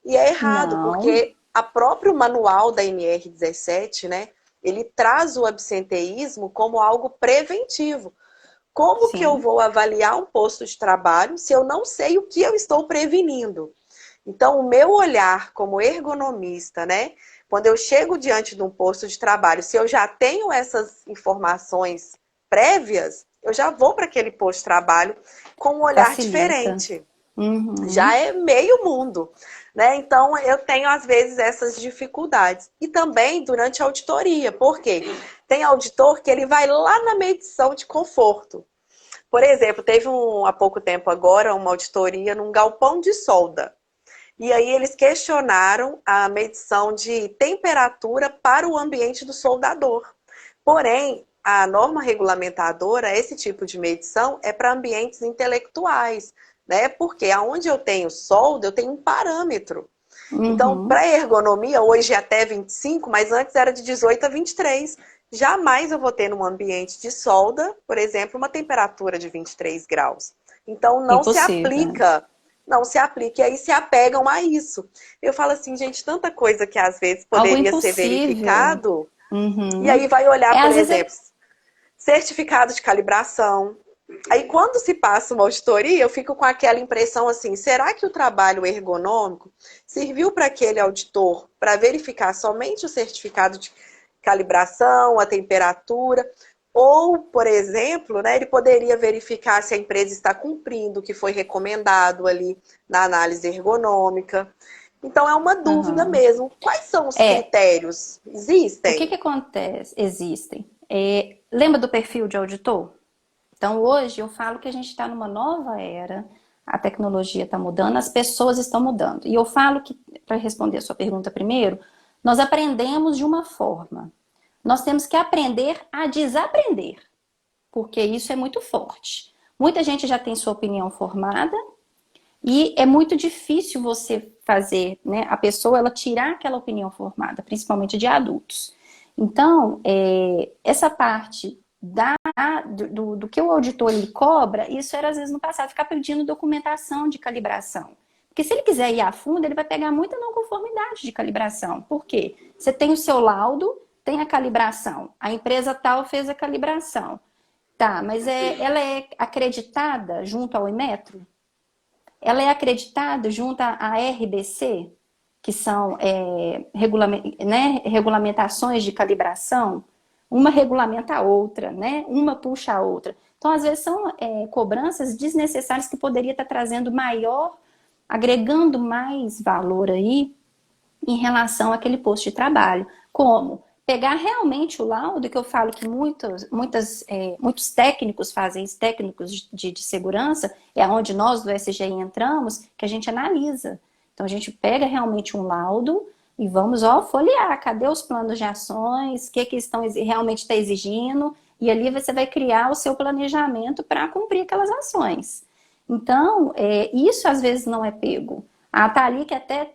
E é errado, Não. porque a próprio manual da NR17, né, ele traz o absenteísmo como algo preventivo. Como que eu Sim. vou avaliar um posto de trabalho se eu não sei o que eu estou prevenindo? Então, o meu olhar como ergonomista, né, quando eu chego diante de um posto de trabalho, se eu já tenho essas informações prévias, eu já vou para aquele posto de trabalho com um olhar Facilita. diferente. Já Uhum. é meio mundo, né? Então eu tenho às vezes essas dificuldades. E também durante a auditoria, porque tem auditor que ele vai lá na medição de conforto. Por exemplo, teve há pouco tempo agora uma auditoria num galpão de solda. E aí eles questionaram a medição de temperatura para o ambiente do soldador. Porém, a norma regulamentadora, esse tipo de medição é para ambientes intelectuais, né? Porque aonde eu tenho solda, eu tenho um parâmetro. Então, Uhum. para ergonomia, hoje é até 25, mas antes era de 18 a 23. Jamais eu vou ter num ambiente de solda, por exemplo, uma temperatura de 23 graus. Então, Impossível. não se aplica, e aí se apegam a isso. Eu falo assim, gente, tanta coisa que às vezes Algo poderia ser impossível. verificado, e Uhum. aí vai olhar, por Às vezes exemplo, certificado de calibração. Aí quando se passa uma auditoria, eu fico com aquela impressão assim, será que o trabalho ergonômico serviu para aquele auditor para verificar somente o certificado de calibração, a temperatura, ou, por exemplo, né, ele poderia verificar se a empresa está cumprindo o que foi recomendado ali na análise ergonômica. Então é uma dúvida Aham. mesmo. Quais são os É, critérios? o que que Existem? acontece? Existem. Lembra do perfil de auditor? Então, hoje eu falo que a gente está numa nova era, a tecnologia está mudando, as pessoas estão mudando. E eu falo que, para responder a sua pergunta primeiro, nós aprendemos de uma forma. Nós temos que aprender a desaprender, porque isso é muito forte. Muita gente já tem sua opinião formada e é muito difícil você fazer, né, a pessoa ela tirar aquela opinião formada, principalmente de adultos. Então, essa parte do que o auditor ele cobra, isso era às vezes no passado, ficar pedindo documentação de calibração. Porque se ele quiser ir a fundo, ele vai pegar muita não conformidade de calibração. Por quê? Você tem o seu laudo, tem a calibração. A empresa tal fez a calibração. Tá, mas ela é acreditada junto ao Inmetro? Ela é acreditada junto à RBC, que são regulamentações de calibração? Uma regulamenta a outra, né? Uma puxa a outra. Então, às vezes, são cobranças desnecessárias que poderia estar trazendo maior, agregando mais valor aí em relação àquele posto de trabalho. Como? Pegar realmente o laudo, que eu falo que muitos técnicos fazem isso, técnicos de segurança, é onde nós do SGI entramos, que a gente analisa. Então, a gente pega realmente um laudo e vamos folhear, cadê os planos de ações, o que estão realmente está exigindo, e ali você vai criar o seu planejamento para cumprir aquelas ações. Então, isso às vezes não é pego. Tá ali que até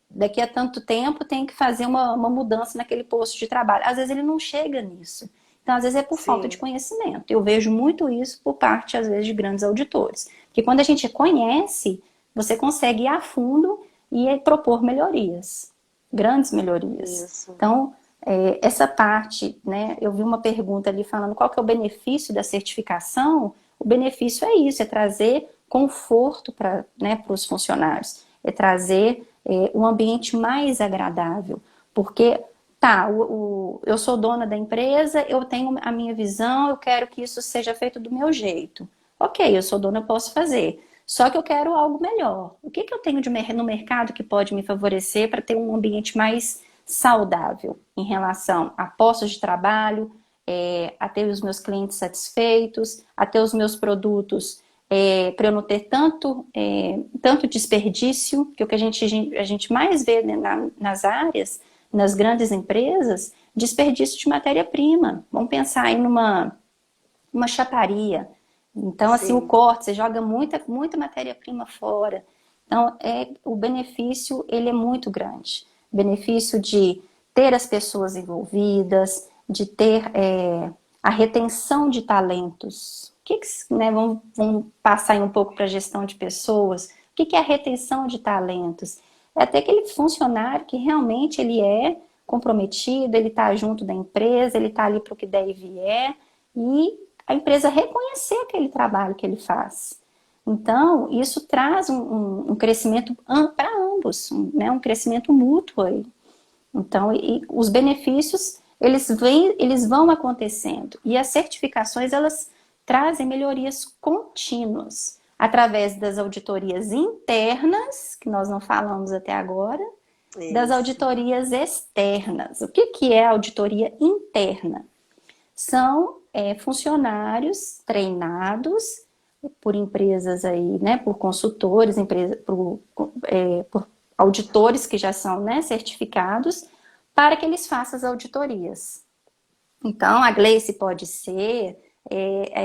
daqui a tanto tempo tem que fazer uma mudança naquele posto de trabalho. Às vezes ele não chega nisso. Então, às vezes é por falta de Sim, conhecimento. Eu vejo muito isso por parte, às vezes, de grandes auditores. Porque quando a gente conhece, você consegue ir a fundo e propor melhorias, grandes melhorias. isso. Então, essa parte, né, eu vi uma pergunta ali falando qual que é o benefício da certificação. O benefício é isso, é trazer conforto para, né, os funcionários, é trazer um ambiente mais agradável, porque tá, eu sou dona da empresa, eu tenho a minha visão, eu quero que isso seja feito do meu jeito. Ok, eu sou dona, eu posso fazer. Só que eu quero algo melhor. O que eu tenho no mercado que pode me favorecer para ter um ambiente mais saudável em relação a postos de trabalho, a ter os meus clientes satisfeitos, a ter os meus produtos para eu não ter tanto desperdício, que é o que a gente mais vê, né, nas áreas, nas grandes empresas, desperdício de matéria-prima. Vamos pensar aí numa chaparia. Então, assim, o Sim, corte, você joga muita matéria-prima fora. Então, o benefício, ele é muito grande. O benefício de ter as pessoas envolvidas, de ter a retenção de talentos. Né, vamos passar aí um pouco para a gestão de pessoas. O que é a retenção de talentos? É ter aquele funcionário que realmente ele é comprometido, ele está junto da empresa, ele está ali para o que der e vier, e a empresa reconhecer aquele trabalho que ele faz. Então, isso traz um crescimento para ambos, né? Um crescimento mútuo aí. Então, os benefícios, eles vão acontecendo. E as certificações, elas trazem melhorias contínuas, através das auditorias internas, que nós não falamos até agora, das isso. auditorias externas. O que é auditoria interna? São funcionários treinados por empresas aí, né, por consultores, por auditores que já são, né, certificados, para que eles façam as auditorias. Então, a Gleice pode ser,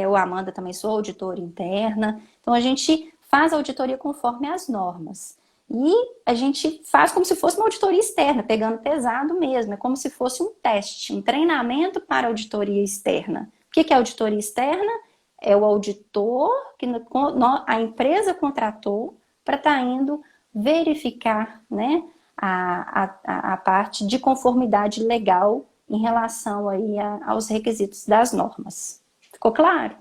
eu, Amanda, também sou auditora interna. Então, a gente faz a auditoria conforme as normas. E a gente faz como se fosse uma auditoria externa, pegando pesado mesmo. É como se fosse um teste, um treinamento para auditoria externa. O que é auditoria externa? É o auditor que a empresa contratou para estar indo verificar, né, a parte de conformidade legal em relação aí aos requisitos das normas. Ficou claro?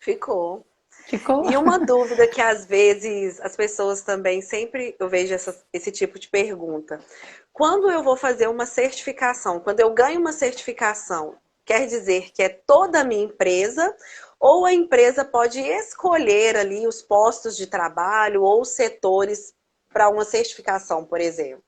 Ficou. Ficou? E uma dúvida que às vezes as pessoas também sempre eu vejo esse tipo de pergunta. Quando eu vou fazer uma certificação, quando eu ganho uma certificação, quer dizer que é toda a minha empresa ou a empresa pode escolher ali os postos de trabalho ou os setores para uma certificação, por exemplo?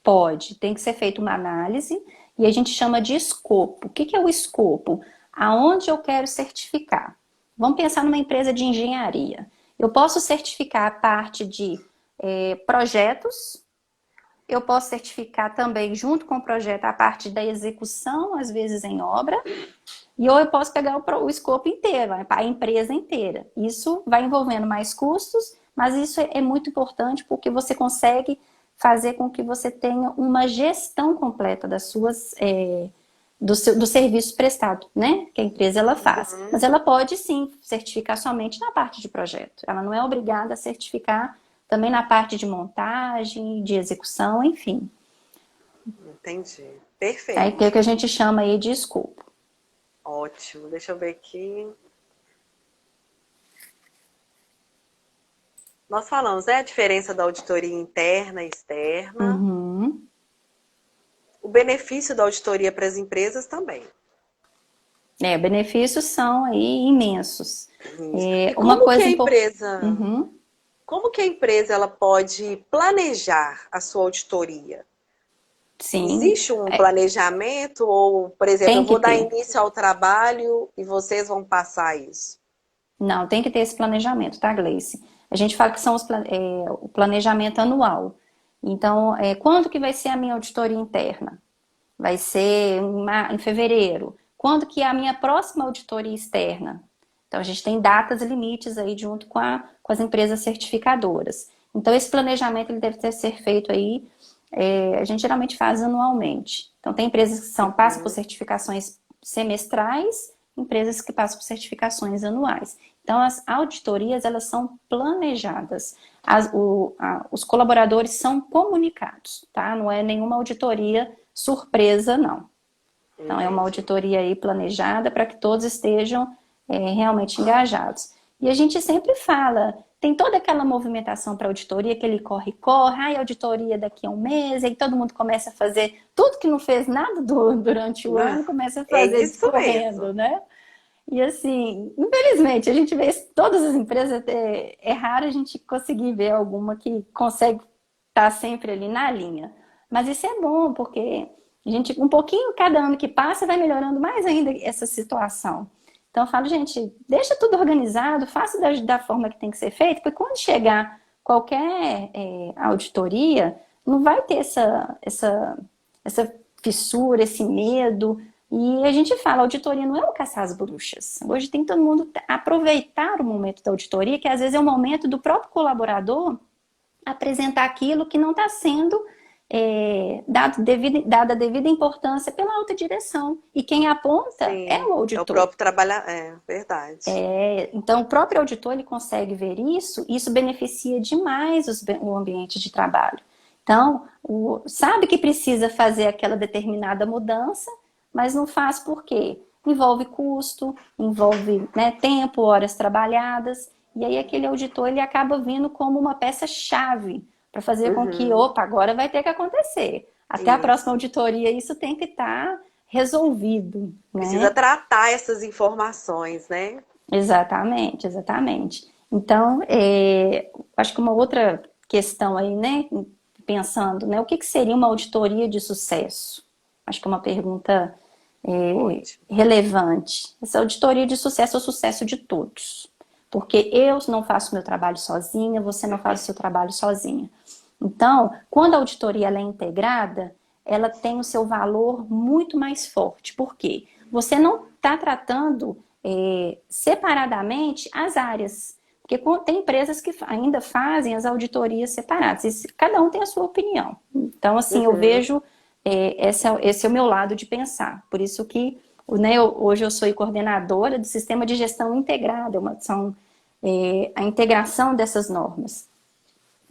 Pode, tem que ser feita uma análise e a gente chama de escopo. O que que é o escopo? Aonde eu quero certificar? Vamos pensar numa empresa de engenharia. Eu posso certificar a parte de projetos, eu posso certificar também, junto com o projeto, a parte da execução, às vezes em obra, ou eu posso pegar o escopo inteiro, a empresa inteira. Isso vai envolvendo mais custos, mas isso é muito importante porque você consegue fazer com que você tenha uma gestão completa do serviço prestado, né? Que a empresa ela faz. Mas ela pode sim certificar somente na parte de projeto. Ela não é obrigada a certificar também na parte de montagem, de execução, enfim. Entendi. Aí tem o Perfeito. que a gente chama aí de escopo. Ótimo. Deixa eu ver aqui. Nós falamos, a diferença da auditoria interna e externa. Uhum. O benefício da auditoria para as empresas também. Benefícios são aí imensos. Isso. E Uma como que coisa a importante. empresa, como que a empresa ela pode planejar a sua auditoria? Sim, Existe um planejamento ou, por exemplo, eu tem que vou dar ter. início ao trabalho e vocês vão passar isso? Não, tem que ter esse planejamento, tá, Gleice? A gente fala que são o planejamento anual. Então, quando que vai ser a minha auditoria interna? Vai ser em fevereiro. Quando que é a minha próxima auditoria externa? Então, a gente tem datas limites aí junto com as empresas certificadoras. Então, esse planejamento ele deve ser feito aí, a gente geralmente faz anualmente. Então, tem empresas que passam por certificações semestrais, empresas que passam por certificações anuais. Então, as auditorias, elas são planejadas. Os colaboradores são comunicados, tá? Não é nenhuma auditoria surpresa, não. Então, é uma auditoria aí planejada para que todos estejam realmente engajados. E a gente sempre fala, tem toda aquela movimentação para auditoria, aquele corre-corre, auditoria daqui a um mês, aí todo mundo começa a fazer tudo que não fez nada durante o ano, começa a É fazer isso discorrendo, mesmo. né? E assim, infelizmente, a gente vê todas as empresas, é raro a gente conseguir ver alguma que consegue estar sempre ali na linha. Mas isso é bom, porque a gente, um pouquinho cada ano que passa, vai melhorando mais ainda essa situação. Então eu falo, gente, deixa tudo organizado, faça da forma que tem que ser feito, porque quando chegar qualquer auditoria, não vai ter essa fissura, esse medo. E a gente fala, a auditoria não é um caçar as bruxas. Hoje tem todo mundo aproveitar o momento da auditoria, que às vezes é o momento do próprio colaborador apresentar aquilo que não está sendo dada a devida importância pela alta direção. E quem aponta é Sim, o é o auditor. próprio trabalhar, é verdade. Então, o próprio auditor ele consegue ver isso, e isso beneficia demais o ambiente de trabalho. Então, sabe que precisa fazer aquela determinada mudança, mas não faz por quê? Envolve custo, envolve, né, tempo, horas trabalhadas, e aí aquele auditor ele acaba vindo como uma peça-chave para fazer com que, opa, agora vai ter que acontecer. Até a próxima Isso. auditoria, isso tem que estar resolvido, Precisa né? tratar essas informações, né? Exatamente, exatamente. Então, acho que uma outra questão aí, né, pensando, né, o que seria uma auditoria de sucesso? Acho que é uma pergunta Ótimo. relevante. Essa auditoria de sucesso é o sucesso de todos. Porque eu não faço meu trabalho sozinha, você não faz o seu trabalho sozinha. Então, quando a auditoria ela é integrada, ela tem o seu valor muito mais forte. Por quê? Você não está tratando separadamente as áreas. Porque tem empresas que ainda fazem as auditorias separadas. Cada um tem a sua opinião. Então, assim, eu vejo, esse é o meu lado de pensar. Por isso que hoje eu sou coordenadora do Sistema de Gestão Integrada, a integração dessas normas.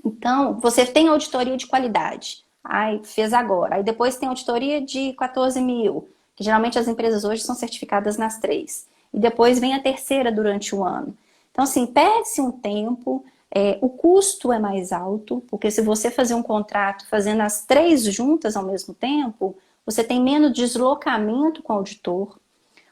Então, você tem auditoria de qualidade. Aí, fez agora. Aí depois tem auditoria de 14 mil, que geralmente as empresas hoje são certificadas nas 3. E depois vem a terceira durante o ano. Então, assim, perde-se um tempo, o custo é mais alto, porque se você fazer um contrato fazendo as 3 juntas ao mesmo tempo, você tem menos deslocamento com o auditor.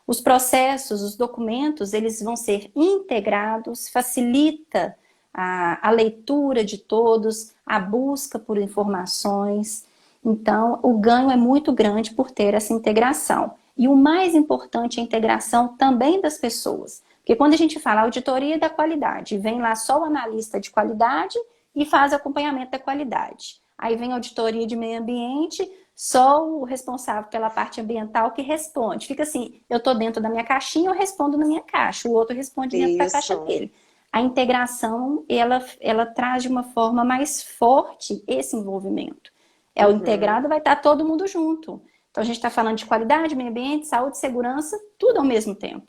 Os processos, os documentos, eles vão ser integrados, facilita a leitura de todos, a busca por informações. Então, o ganho é muito grande por ter essa integração. E o mais importante é a integração também das pessoas. Porque quando a gente fala auditoria da qualidade, vem lá só o analista de qualidade e faz acompanhamento da qualidade. Aí vem a auditoria de meio ambiente, só o responsável pela parte ambiental que responde. Fica assim, eu estou dentro da minha caixinha, eu respondo na minha caixa, o outro responde dentro da caixa dele. A integração, ela traz de uma forma mais forte esse envolvimento. O integrado vai estar todo mundo junto. Então, a gente está falando de qualidade, meio ambiente, saúde, segurança, tudo ao mesmo tempo.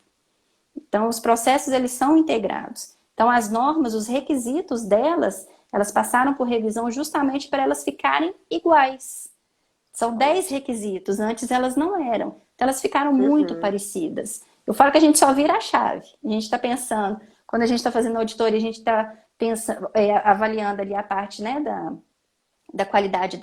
Então, os processos, eles são integrados. Então, as normas, os requisitos delas, elas passaram por revisão justamente para elas ficarem iguais. São 10 requisitos, antes elas não eram. Então, elas ficaram muito parecidas. Eu falo que a gente só vira a chave. A gente está pensando, quando a gente está fazendo auditoria, a gente está avaliando ali a parte, né, da qualidade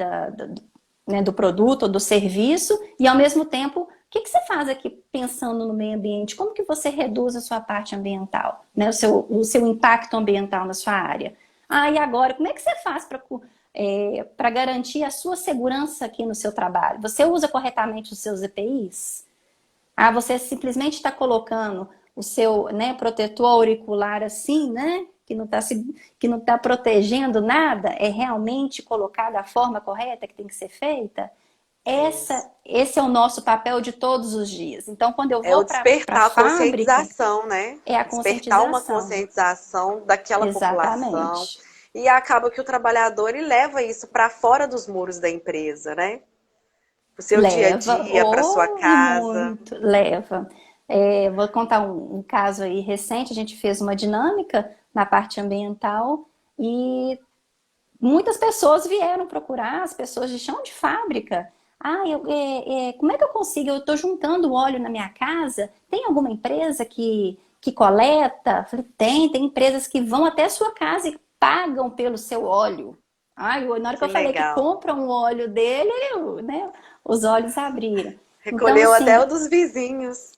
né, do produto ou do serviço, e ao mesmo tempo, o que você faz aqui pensando no meio ambiente? Como que você reduz a sua parte ambiental, né, o seu impacto ambiental na sua área? E agora, como é que você faz para garantir a sua segurança aqui no seu trabalho? Você usa corretamente os seus EPIs? Você simplesmente está colocando o seu, né, protetor auricular assim, né? Que não tá protegendo nada, é realmente colocar da forma correta que tem que ser feita? Esse é o nosso papel de todos os dias. Então, quando eu vou para a despertar a fábrica, conscientização, né? é a Despertar uma conscientização. conscientização daquela população. Exatamente. E acaba que o trabalhador ele leva isso para fora dos muros da empresa, né? Para o seu dia a dia, para sua casa. Muito, leva. Vou contar um caso aí recente. A gente fez uma dinâmica na parte ambiental e muitas pessoas vieram procurar, as pessoas de chão de fábrica. Como é que eu consigo? Eu estou juntando óleo na minha casa. Tem alguma empresa que coleta? Falei, tem empresas que vão até a sua casa e pagam pelo seu óleo. Na hora que eu falei que compra um óleo dele, né, os olhos abriram. Recolheu então, assim, até o dos vizinhos.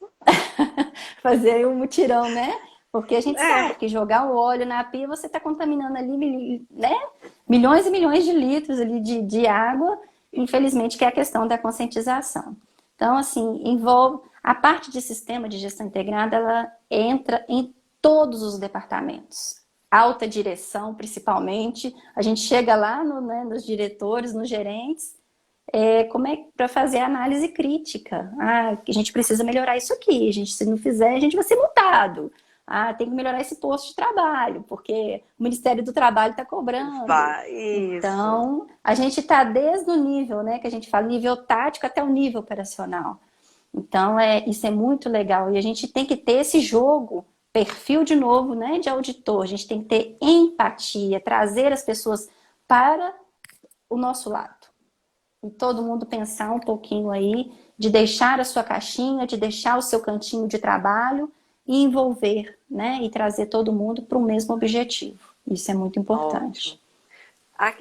Fazer aí um mutirão, né? Porque a gente sabe que jogar o óleo na pia, você está contaminando ali, né, milhões e milhões de litros ali de água, infelizmente, que é a questão da conscientização. Então, assim, envolve a parte de sistema de gestão integrada, ela entra em todos os departamentos. Alta direção, principalmente. A gente chega lá nos diretores, nos gerentes, como é para fazer a análise crítica. A gente precisa melhorar isso aqui. Se não fizer, a gente vai ser multado. Tem que melhorar esse posto de trabalho, porque o Ministério do Trabalho está cobrando. Então, a gente está desde o nível, né, que a gente fala, nível tático até o nível operacional. Então, isso é muito legal. E a gente tem que ter esse jogo, perfil de novo, né, de auditor. A gente tem que ter empatia, trazer as pessoas para o nosso lado. E todo mundo pensar um pouquinho aí de deixar a sua caixinha, de deixar o seu cantinho de trabalho e envolver, né? E trazer todo mundo para o mesmo objetivo. Isso é muito importante.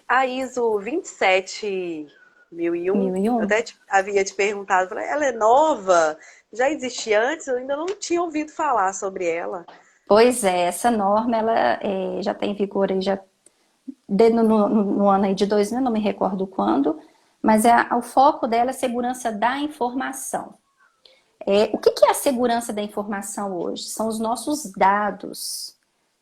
A ISO 27001, eu até havia te perguntado, ela é nova? Já existia antes? Eu ainda não tinha ouvido falar sobre ela. Pois é, essa norma ela já está em vigor aí, no ano aí de 2000, não me recordo quando, mas o foco dela é a segurança da informação. O que é a segurança da informação hoje? São os nossos dados,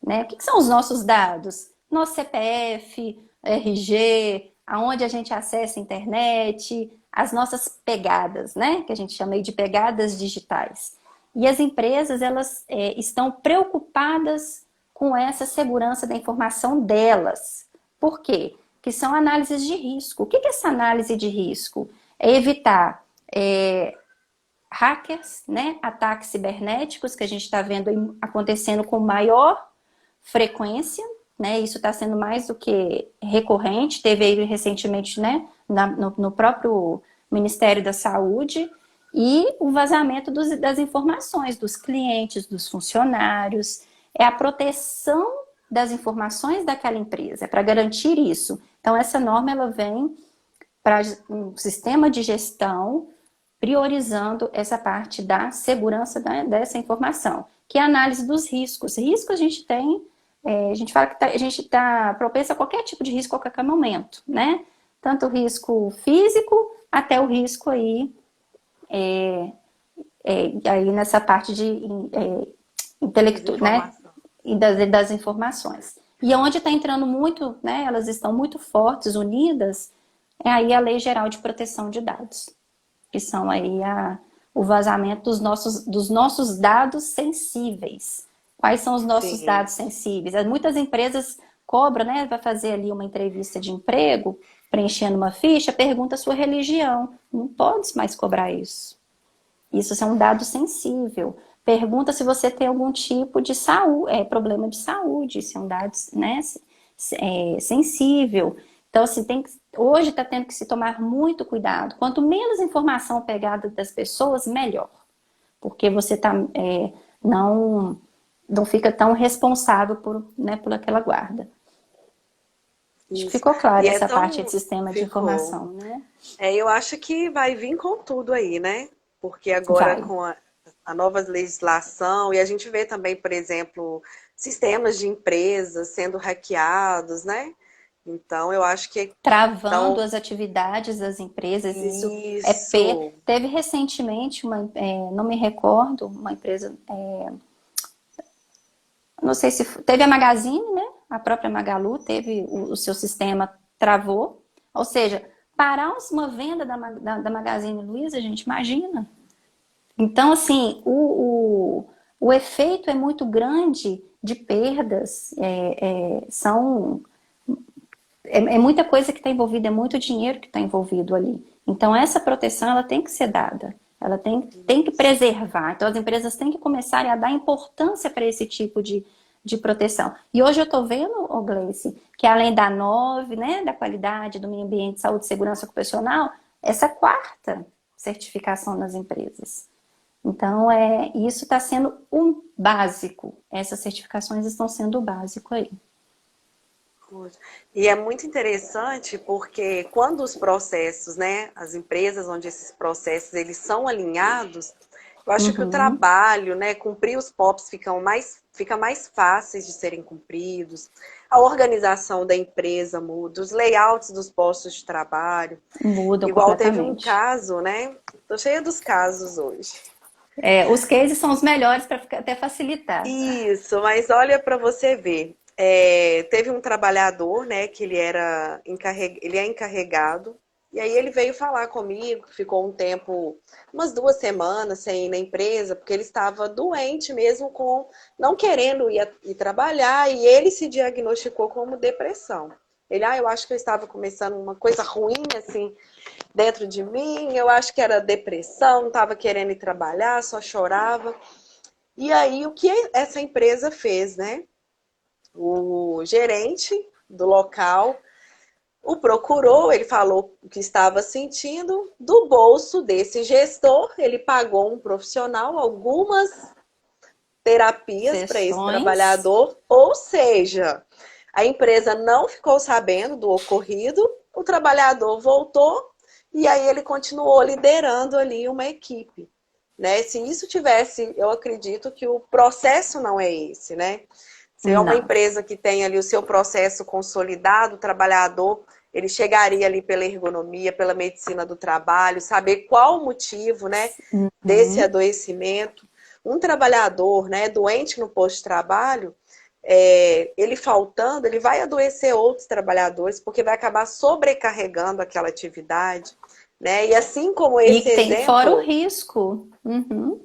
né? O que são os nossos dados? Nosso CPF, RG, aonde a gente acessa a internet, as nossas pegadas, né? Que a gente chama aí de pegadas digitais. E as empresas, elas estão preocupadas com essa segurança da informação delas. Por quê? Que são análises de risco. O que é essa análise de risco? É evitar hackers, né? Ataques cibernéticos, que a gente está vendo acontecendo com maior frequência, né? Isso está sendo mais do que recorrente. Teve aí recentemente, né? No próprio Ministério da Saúde, e o vazamento das informações dos clientes, dos funcionários. É a proteção das informações daquela empresa, para garantir isso. Então, essa norma ela vem para um sistema de gestão priorizando essa parte da segurança dessa informação, que é a análise dos riscos. Riscos a gente tem a gente fala que a gente está propenso a qualquer tipo de risco a qualquer momento, né? Tanto o risco físico até o risco aí nessa parte de intelecto, né? Desinformação. E das informações. E onde está entrando muito, né? Elas estão muito fortes, unidas, é aí a Lei Geral de Proteção de Dados, que são aí o vazamento dos nossos dados sensíveis. Quais são os nossos Sim. dados sensíveis? Muitas empresas cobram, né? Vai fazer ali uma entrevista de emprego, preenchendo uma ficha, pergunta a sua religião. Não pode mais cobrar isso. Isso é um dado sensível. Pergunta se você tem algum tipo de problema de saúde, se é um dado, né, sensível. Então, assim, hoje está tendo que se tomar muito cuidado. Quanto menos informação pegada das pessoas, melhor. Porque você não fica tão responsável por aquela guarda. Acho que Isso. ficou claro E é essa parte de tão. sistema de Ficou. informação, né? Eu acho que vai vir com tudo aí, né? Porque agora Vai. com a nova legislação, e a gente vê também, por exemplo, sistemas de empresas sendo hackeados, né? Então, eu acho que Travando então, as atividades das empresas. Isso isso. teve recentemente não me recordo, uma empresa, não sei se teve a Magazine, né? A própria Magalu teve o seu sistema travou, ou seja, parar uma venda da Magazine Luiza, a gente imagina. Então, assim, o efeito é muito grande de perdas, é muita coisa que está envolvida, é muito dinheiro que está envolvido ali. Então, essa proteção, ela tem que ser dada. Ela tem que preservar. Então, as empresas têm que começarem a dar importância para esse tipo de proteção. E hoje eu estou vendo, Gleice, que além da 9, né, da qualidade do meio ambiente, saúde e segurança ocupacional, essa quarta certificação nas empresas. Então, isso está sendo um básico. Essas certificações estão sendo o básico aí. E é muito interessante porque quando os processos, né, as empresas onde esses processos eles são alinhados, eu acho que o Uhum. trabalho, né, cumprir os POPs fica mais fáceis de serem cumpridos, a organização da empresa muda, os layouts dos postos de trabalho. Mudam Igual teve um completamente. caso, né? Tô cheia dos casos hoje. Os cases são os melhores para até facilitar. Isso, mas olha para você ver. Teve um trabalhador, né, que ele é encarregado, e aí ele veio falar comigo, ficou um tempo, umas 2 semanas sem ir na empresa, porque ele estava doente mesmo, não querendo ir trabalhar, e ele se diagnosticou como depressão. Eu acho que eu estava começando uma coisa ruim, assim, dentro de mim, eu acho que era depressão, não estava querendo ir trabalhar, só chorava. E aí, o que essa empresa fez, né? O gerente do local o procurou, ele falou o que estava sentindo, do bolso desse gestor, ele pagou um profissional algumas terapias para esse Sessões. trabalhador, ou seja, a empresa não ficou sabendo do ocorrido, o trabalhador voltou e aí ele continuou liderando ali uma equipe. Né? Se isso tivesse, eu acredito que o processo não é esse, né? Se é uma Não. empresa que tem ali o seu processo consolidado, o trabalhador, ele chegaria ali pela ergonomia, pela medicina do trabalho, saber qual o motivo, né, desse Uhum. adoecimento. Um trabalhador, né, doente no posto de trabalho, ele faltando, ele vai adoecer outros trabalhadores, porque vai acabar sobrecarregando aquela atividade, né? E assim como E esse que tem fora o exemplo, risco. Uhum.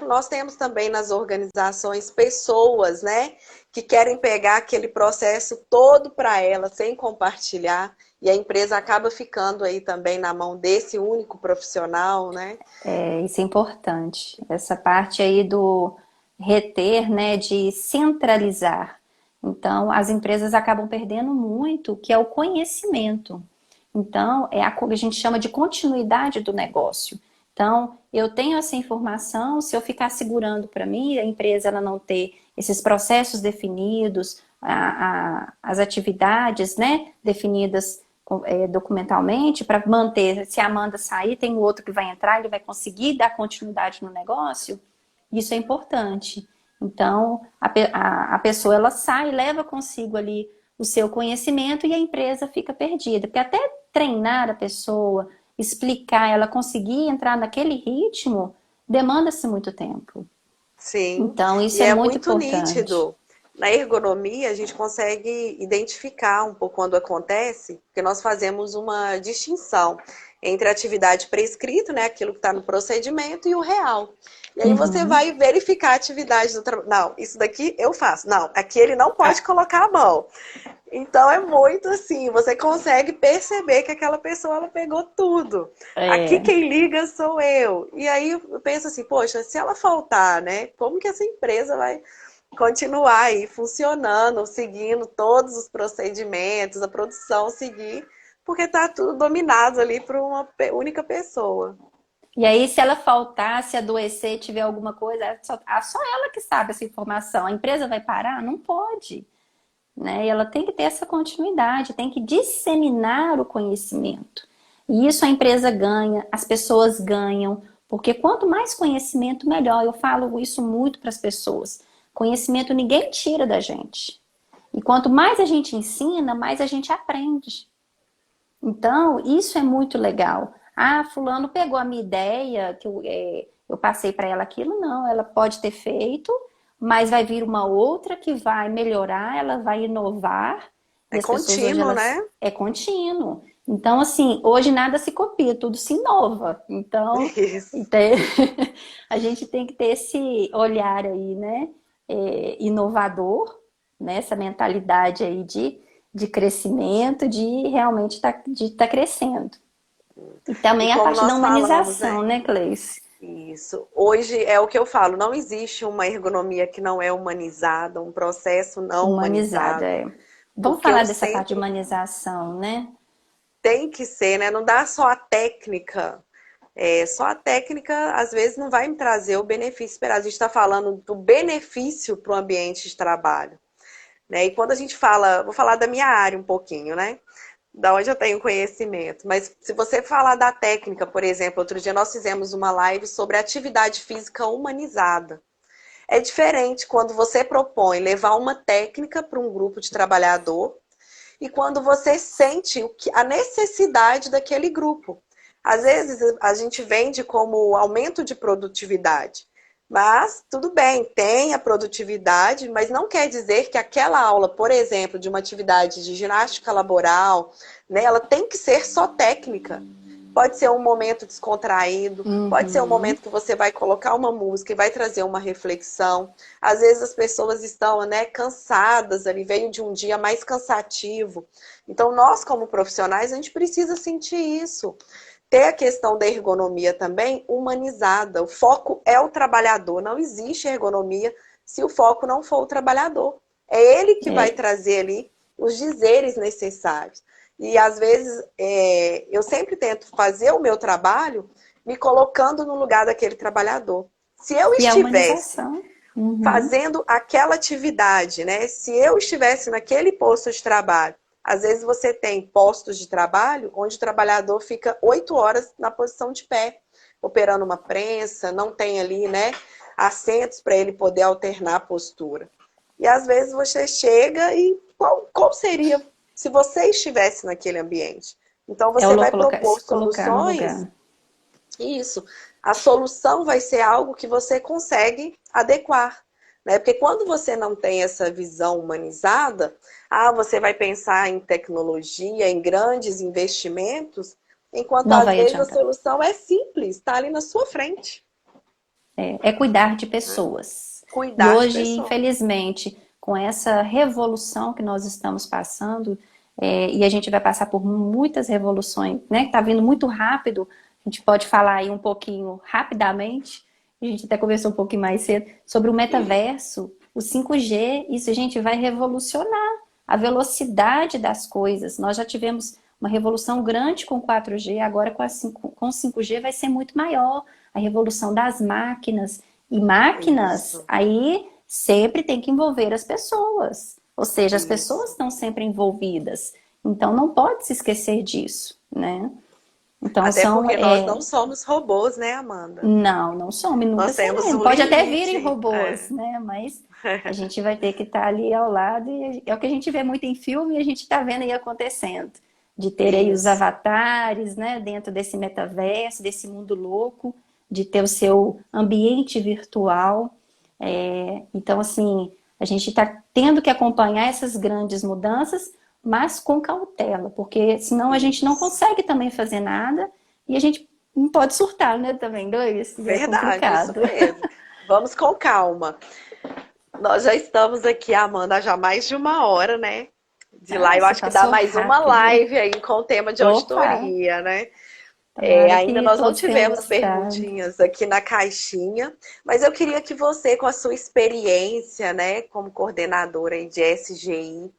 nós temos também nas organizações pessoas, né, que querem pegar aquele processo todo para ela, sem compartilhar, e a empresa acaba ficando aí também na mão desse único profissional, né? Isso é importante. Essa parte aí do reter, né, de centralizar. Então, as empresas acabam perdendo muito, que é o conhecimento. Então, a gente chama de continuidade do negócio. Então, eu tenho essa informação, se eu ficar segurando para mim, a empresa ela não ter esses processos definidos, as atividades, né, definidas documentalmente, para manter, se a Amanda sair, tem o outro que vai entrar, ele vai conseguir dar continuidade no negócio, isso é importante. Então, a pessoa ela sai, leva consigo ali o seu conhecimento e a empresa fica perdida. Porque até treinar a pessoa, explicar, ela conseguir entrar naquele ritmo, demanda-se muito tempo. Sim, Então, e isso é é muito muito importante. nítido. Na ergonomia, a gente consegue identificar um pouco quando acontece, porque nós fazemos uma distinção entre a atividade prescrita, né, aquilo que está no procedimento, e o real. E aí você Uhum. vai verificar a atividade do trabalho. Não, isso daqui eu faço. Não, aqui ele não pode colocar a mão. Então é muito assim, você consegue perceber que aquela pessoa ela pegou tudo. Aqui É, quem liga sou eu. E aí eu penso assim, poxa, se ela faltar, né? Como que essa empresa vai continuar aí funcionando, seguindo todos os procedimentos, a produção seguir, porque tá tudo dominado ali por uma única pessoa. e aí, se ela faltar, se adoecer, tiver alguma coisa, só ela que sabe essa informação. A empresa vai parar? Não pode, né? E ela tem que ter essa continuidade, tem que disseminar o conhecimento. E isso a empresa ganha, as pessoas ganham, porque quanto mais conhecimento, melhor. Eu falo isso muito para as pessoas. Conhecimento ninguém tira da gente. E quanto mais a gente ensina, mais a gente aprende. Então, isso é muito legal. Ah, fulano pegou a minha ideia, que eu passei para ela aquilo. Não, ela pode ter feito, mas vai vir uma outra que vai melhorar, ela vai inovar. E É as pessoas hoje, contínuo, né? elas é contínuo. Então, assim, hoje nada se copia, tudo se inova. Então, Isso. a gente tem que ter esse olhar aí, né? Inovador, né? Essa mentalidade aí de crescimento, de realmente tá crescendo. E E também a como parte da nós falamos, humanização, né? né, Cleice? Isso. Hoje é o que eu falo, não existe uma ergonomia que não é humanizada, um processo não Humanizada, humanizado, é. Vamos porque falar o dessa parte de centro humanização, né? tem que ser, né? Não dá só a técnica. Só a técnica, às vezes, não vai me trazer o benefício esperado. A gente está falando do benefício para o ambiente de trabalho, né? E quando a gente fala, vou falar da minha área um pouquinho, né? Da onde eu tenho conhecimento. Mas se você falar da técnica, por exemplo, outro dia nós fizemos uma live sobre atividade física humanizada. É diferente quando você propõe levar uma técnica para um grupo de trabalhador e quando você sente a necessidade daquele grupo. Às vezes a gente vende como aumento de produtividade, mas tudo bem, tem a produtividade, mas não quer dizer que aquela aula, por exemplo, de uma atividade de ginástica laboral, né, ela tem que ser só técnica. Pode ser um momento descontraído, pode ser um Uhum. momento que você vai colocar uma música e vai trazer uma reflexão. Às vezes as pessoas estão, né, cansadas ali, veio de um dia mais cansativo. Então nós, como profissionais, a gente precisa sentir isso. Ter a questão da ergonomia também humanizada. O foco é o trabalhador. Não existe ergonomia se o foco não for o trabalhador. É ele que vai É, trazer ali os dizeres necessários. E às vezes eu sempre tento fazer o meu trabalho me colocando no lugar daquele trabalhador. Se eu e a estivesse humanização. Uhum. fazendo aquela atividade, né? Se eu estivesse naquele posto de trabalho, às vezes você tem postos de trabalho onde o trabalhador fica 8 horas na posição de pé, operando uma prensa, não tem ali, né, assentos para ele poder alternar a postura. E às vezes você chega e qual seria se você estivesse naquele ambiente? Então É o você vai se propor colocar no soluções. lugar. Isso. A solução vai ser algo que você consegue adequar, né? Porque quando você não tem essa visão humanizada, você vai pensar em tecnologia, em grandes investimentos, enquanto Não às vai vezes a adiantar. solução é simples, está ali na sua frente, É cuidar de né? pessoas. E Cuidar de hoje, pessoas. infelizmente, com essa revolução que nós estamos passando, e a gente vai passar por muitas revoluções, né? Que está vindo muito rápido. A gente pode falar aí um pouquinho rapidamente. A gente até conversou um pouquinho mais cedo sobre o metaverso, o 5G. Isso, a gente, vai revolucionar a velocidade das coisas. Nós já tivemos uma revolução grande com 4G, agora com 5G vai ser muito maior. A revolução das máquinas. E máquinas, Isso, aí sempre tem que envolver as pessoas. Ou seja, as pessoas isso. estão sempre envolvidas. Então não pode se esquecer disso, né? Então Até são, porque nós não somos robôs, né, Amanda? não some, nunca Nós temos seremos. um Pode até virem limite. robôs, né? Mas a gente vai ter que estar ali ao lado e é o que a gente vê muito em filme e a gente está vendo aí acontecendo. De ter aí os Isso. avatares, né? Dentro desse metaverso, desse mundo louco, de ter o seu ambiente virtual. Então, assim, a gente está tendo que acompanhar essas grandes mudanças, mas com cautela, porque senão a gente não Isso. consegue também fazer nada e a gente não pode surtar, né? Também, dois, e é Verdade, isso complicado. mesmo. Vamos com calma. Nós já estamos aqui, Amanda, há já mais de uma hora, né? De lá, eu Nossa, acho que dá passou mais uma rápido. live aí com o tema de Opa, auditoria, né? tomara Ainda que nós não todos tenham tivemos gostado. perguntinhas aqui na caixinha, mas eu queria que você, com a sua experiência, né, como coordenadora aí de SGI,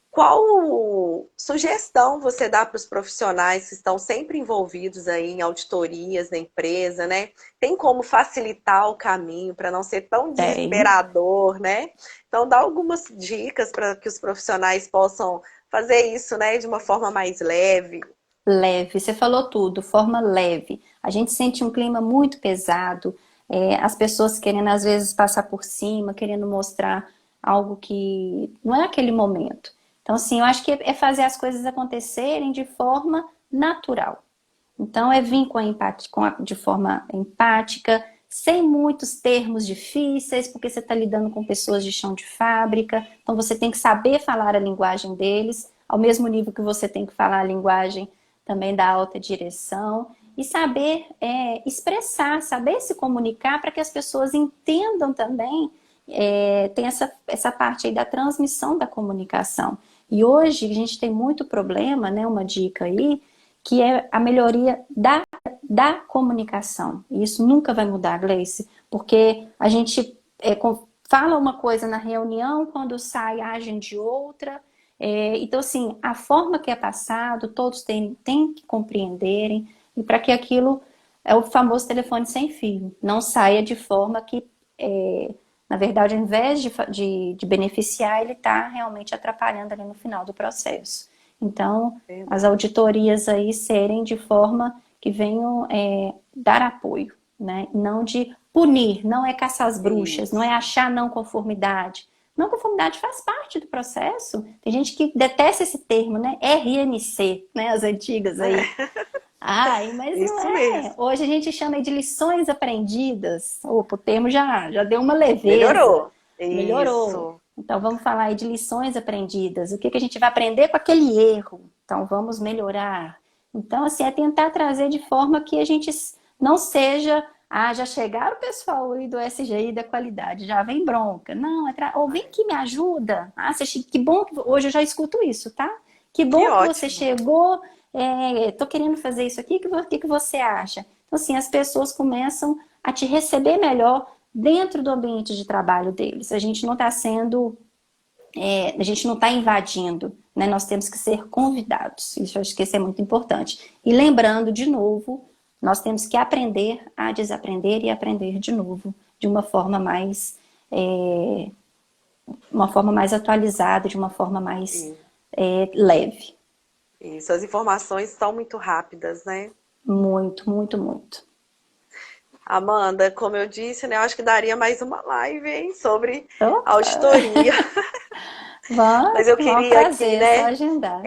qual sugestão você dá para os profissionais que estão sempre envolvidos aí em auditorias da empresa, né? Tem como facilitar o caminho para não ser tão Tem. desesperador, né? Então, dá algumas dicas para que os profissionais possam fazer isso, né, de uma forma mais leve. Leve, você falou tudo, forma leve. A gente sente um clima muito pesado, as pessoas querendo às vezes passar por cima, querendo mostrar algo que não é aquele momento. Então, assim, eu acho que é fazer as coisas acontecerem de forma natural. Então, é vir de forma empática, sem muitos termos difíceis, porque você está lidando com pessoas de chão de fábrica, então você tem que saber falar a linguagem deles, ao mesmo nível que você tem que falar a linguagem também da alta direção, e saber expressar, saber se comunicar para que as pessoas entendam também, tem essa parte aí da transmissão da comunicação. E hoje a gente tem muito problema, né, uma dica aí, que é a melhoria da comunicação. E isso nunca vai mudar, Gleice, porque a gente fala uma coisa na reunião, quando sai agem de outra. Então, assim, a forma que é passado, todos têm que compreenderem, e para que aquilo é o famoso telefone sem fio, não saia de forma que, na verdade, ao invés de beneficiar, ele está realmente atrapalhando ali no final do processo. Então, as Verdade. auditorias aí serem de forma que venham dar apoio, né? Não de punir, não é caçar as bruxas, não é Isso. achar não conformidade. Não conformidade faz parte do processo. Tem gente que detesta esse termo, né? RNC, né? As antigas aí. Ai, mas não Isso é. mesmo. Hoje a gente chama de lições aprendidas. Opa, o termo já deu uma leveza, Melhorou. melhorou. Isso. Então vamos falar aí de lições aprendidas. O que que a gente vai aprender com aquele erro? Então vamos melhorar. Então, assim, é tentar trazer de forma que a gente não seja, já chegaram o pessoal aí do SGI da qualidade, já vem bronca. Não, ou vem que me ajuda. Que bom que hoje eu já escuto isso, tá? Que Que bom que você ótimo. chegou, tô querendo fazer isso aqui, o que você acha? Então, assim, as pessoas começam a te receber melhor dentro do ambiente de trabalho deles. A gente não está a gente não está invadindo, né? Nós temos que ser convidados. Isso eu acho que isso é muito importante. E lembrando, de novo, nós temos que aprender a desaprender e aprender de novo, de uma forma mais atualizada, de uma forma mais leve. Isso. As informações estão muito rápidas, né? Muito, muito, muito. Amanda, como eu disse, né, eu acho que daria mais uma live, hein, sobre Opa! auditoria. Mas Vamos, eu com o maior queria aqui, prazer, é só né, agendar.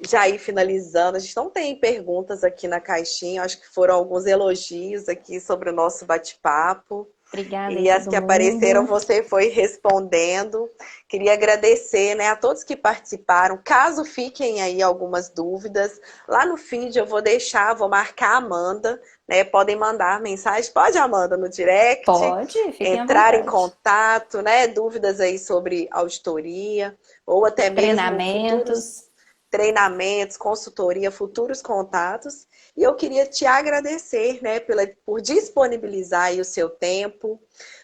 já ir finalizando. A gente não tem perguntas aqui na caixinha, acho que foram alguns elogios aqui sobre o nosso bate-papo. Obrigada aí E as todo que apareceram, mundo. você foi respondendo. Queria agradecer, né, a todos que participaram. Caso fiquem aí algumas dúvidas, lá no feed eu vou deixar, vou marcar a Amanda, né? Podem mandar mensagem, pode, Amanda, no direct, Pode, fiquem à entrar em vontade. contato, né? Dúvidas aí sobre auditoria, ou até mesmo futuros Treinamentos. treinamentos, consultoria, futuros contatos. E eu queria te agradecer, né, por disponibilizar aí o seu tempo.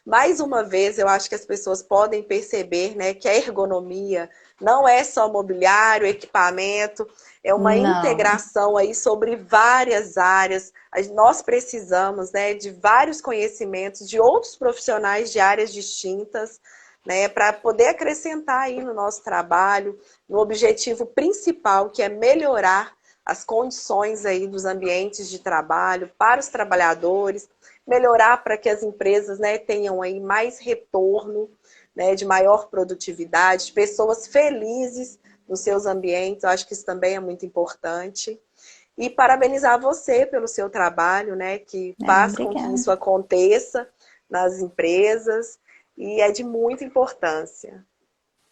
Mais uma vez, eu acho que as pessoas podem perceber, né, que a ergonomia não é só mobiliário, equipamento, é uma Não, integração aí sobre várias áreas. Nós precisamos, né, de vários conhecimentos de outros profissionais de áreas distintas, né, para poder acrescentar aí no nosso trabalho, no objetivo principal, que é melhorar as condições aí dos ambientes de trabalho para os trabalhadores, melhorar para que as empresas, né, tenham aí mais retorno, né, de maior produtividade, pessoas felizes nos seus ambientes. Eu acho que isso também é muito importante. E parabenizar você pelo seu trabalho, né, que faz com que isso Obrigada. aconteça nas empresas e é de muita importância.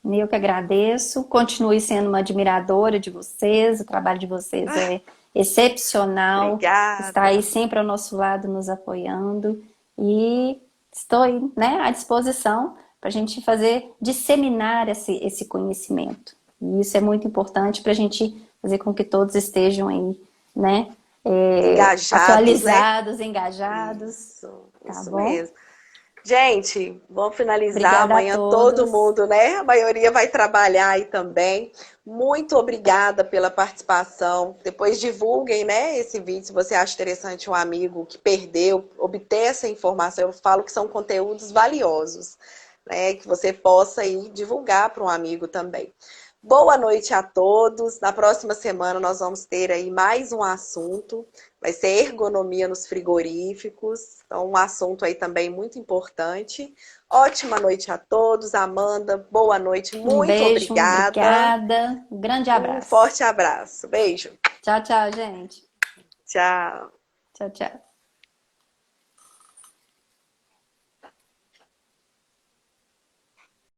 Eu que agradeço. Continue sendo uma admiradora de vocês. O trabalho de vocês é excepcional. Está aí Obrigada. sempre ao nosso lado, nos apoiando. E estou aí, né, à disposição para a gente fazer, disseminar esse conhecimento. E isso é muito importante para a gente fazer com que todos estejam aí, né, Engajados, né? atualizados, engajados. Tá Isso bom? mesmo. Gente, vamos finalizar. Obrigada a Amanhã todo todos. mundo, né? A maioria vai trabalhar aí também. Muito obrigada pela participação. Depois divulguem, né, esse vídeo, se você acha interessante um amigo que perdeu, obter essa informação. Eu falo que são conteúdos valiosos, né? Que você possa aí divulgar para um amigo também. Boa noite a todos. Na próxima semana nós vamos ter aí mais um assunto. Vai ser ergonomia nos frigoríficos. Então, um assunto aí também muito importante. Ótima noite a todos. Amanda, boa noite. Um Muito beijo, obrigada. obrigada. Um grande Um abraço. forte abraço. Beijo. Tchau, tchau, gente. Tchau. Tchau, tchau.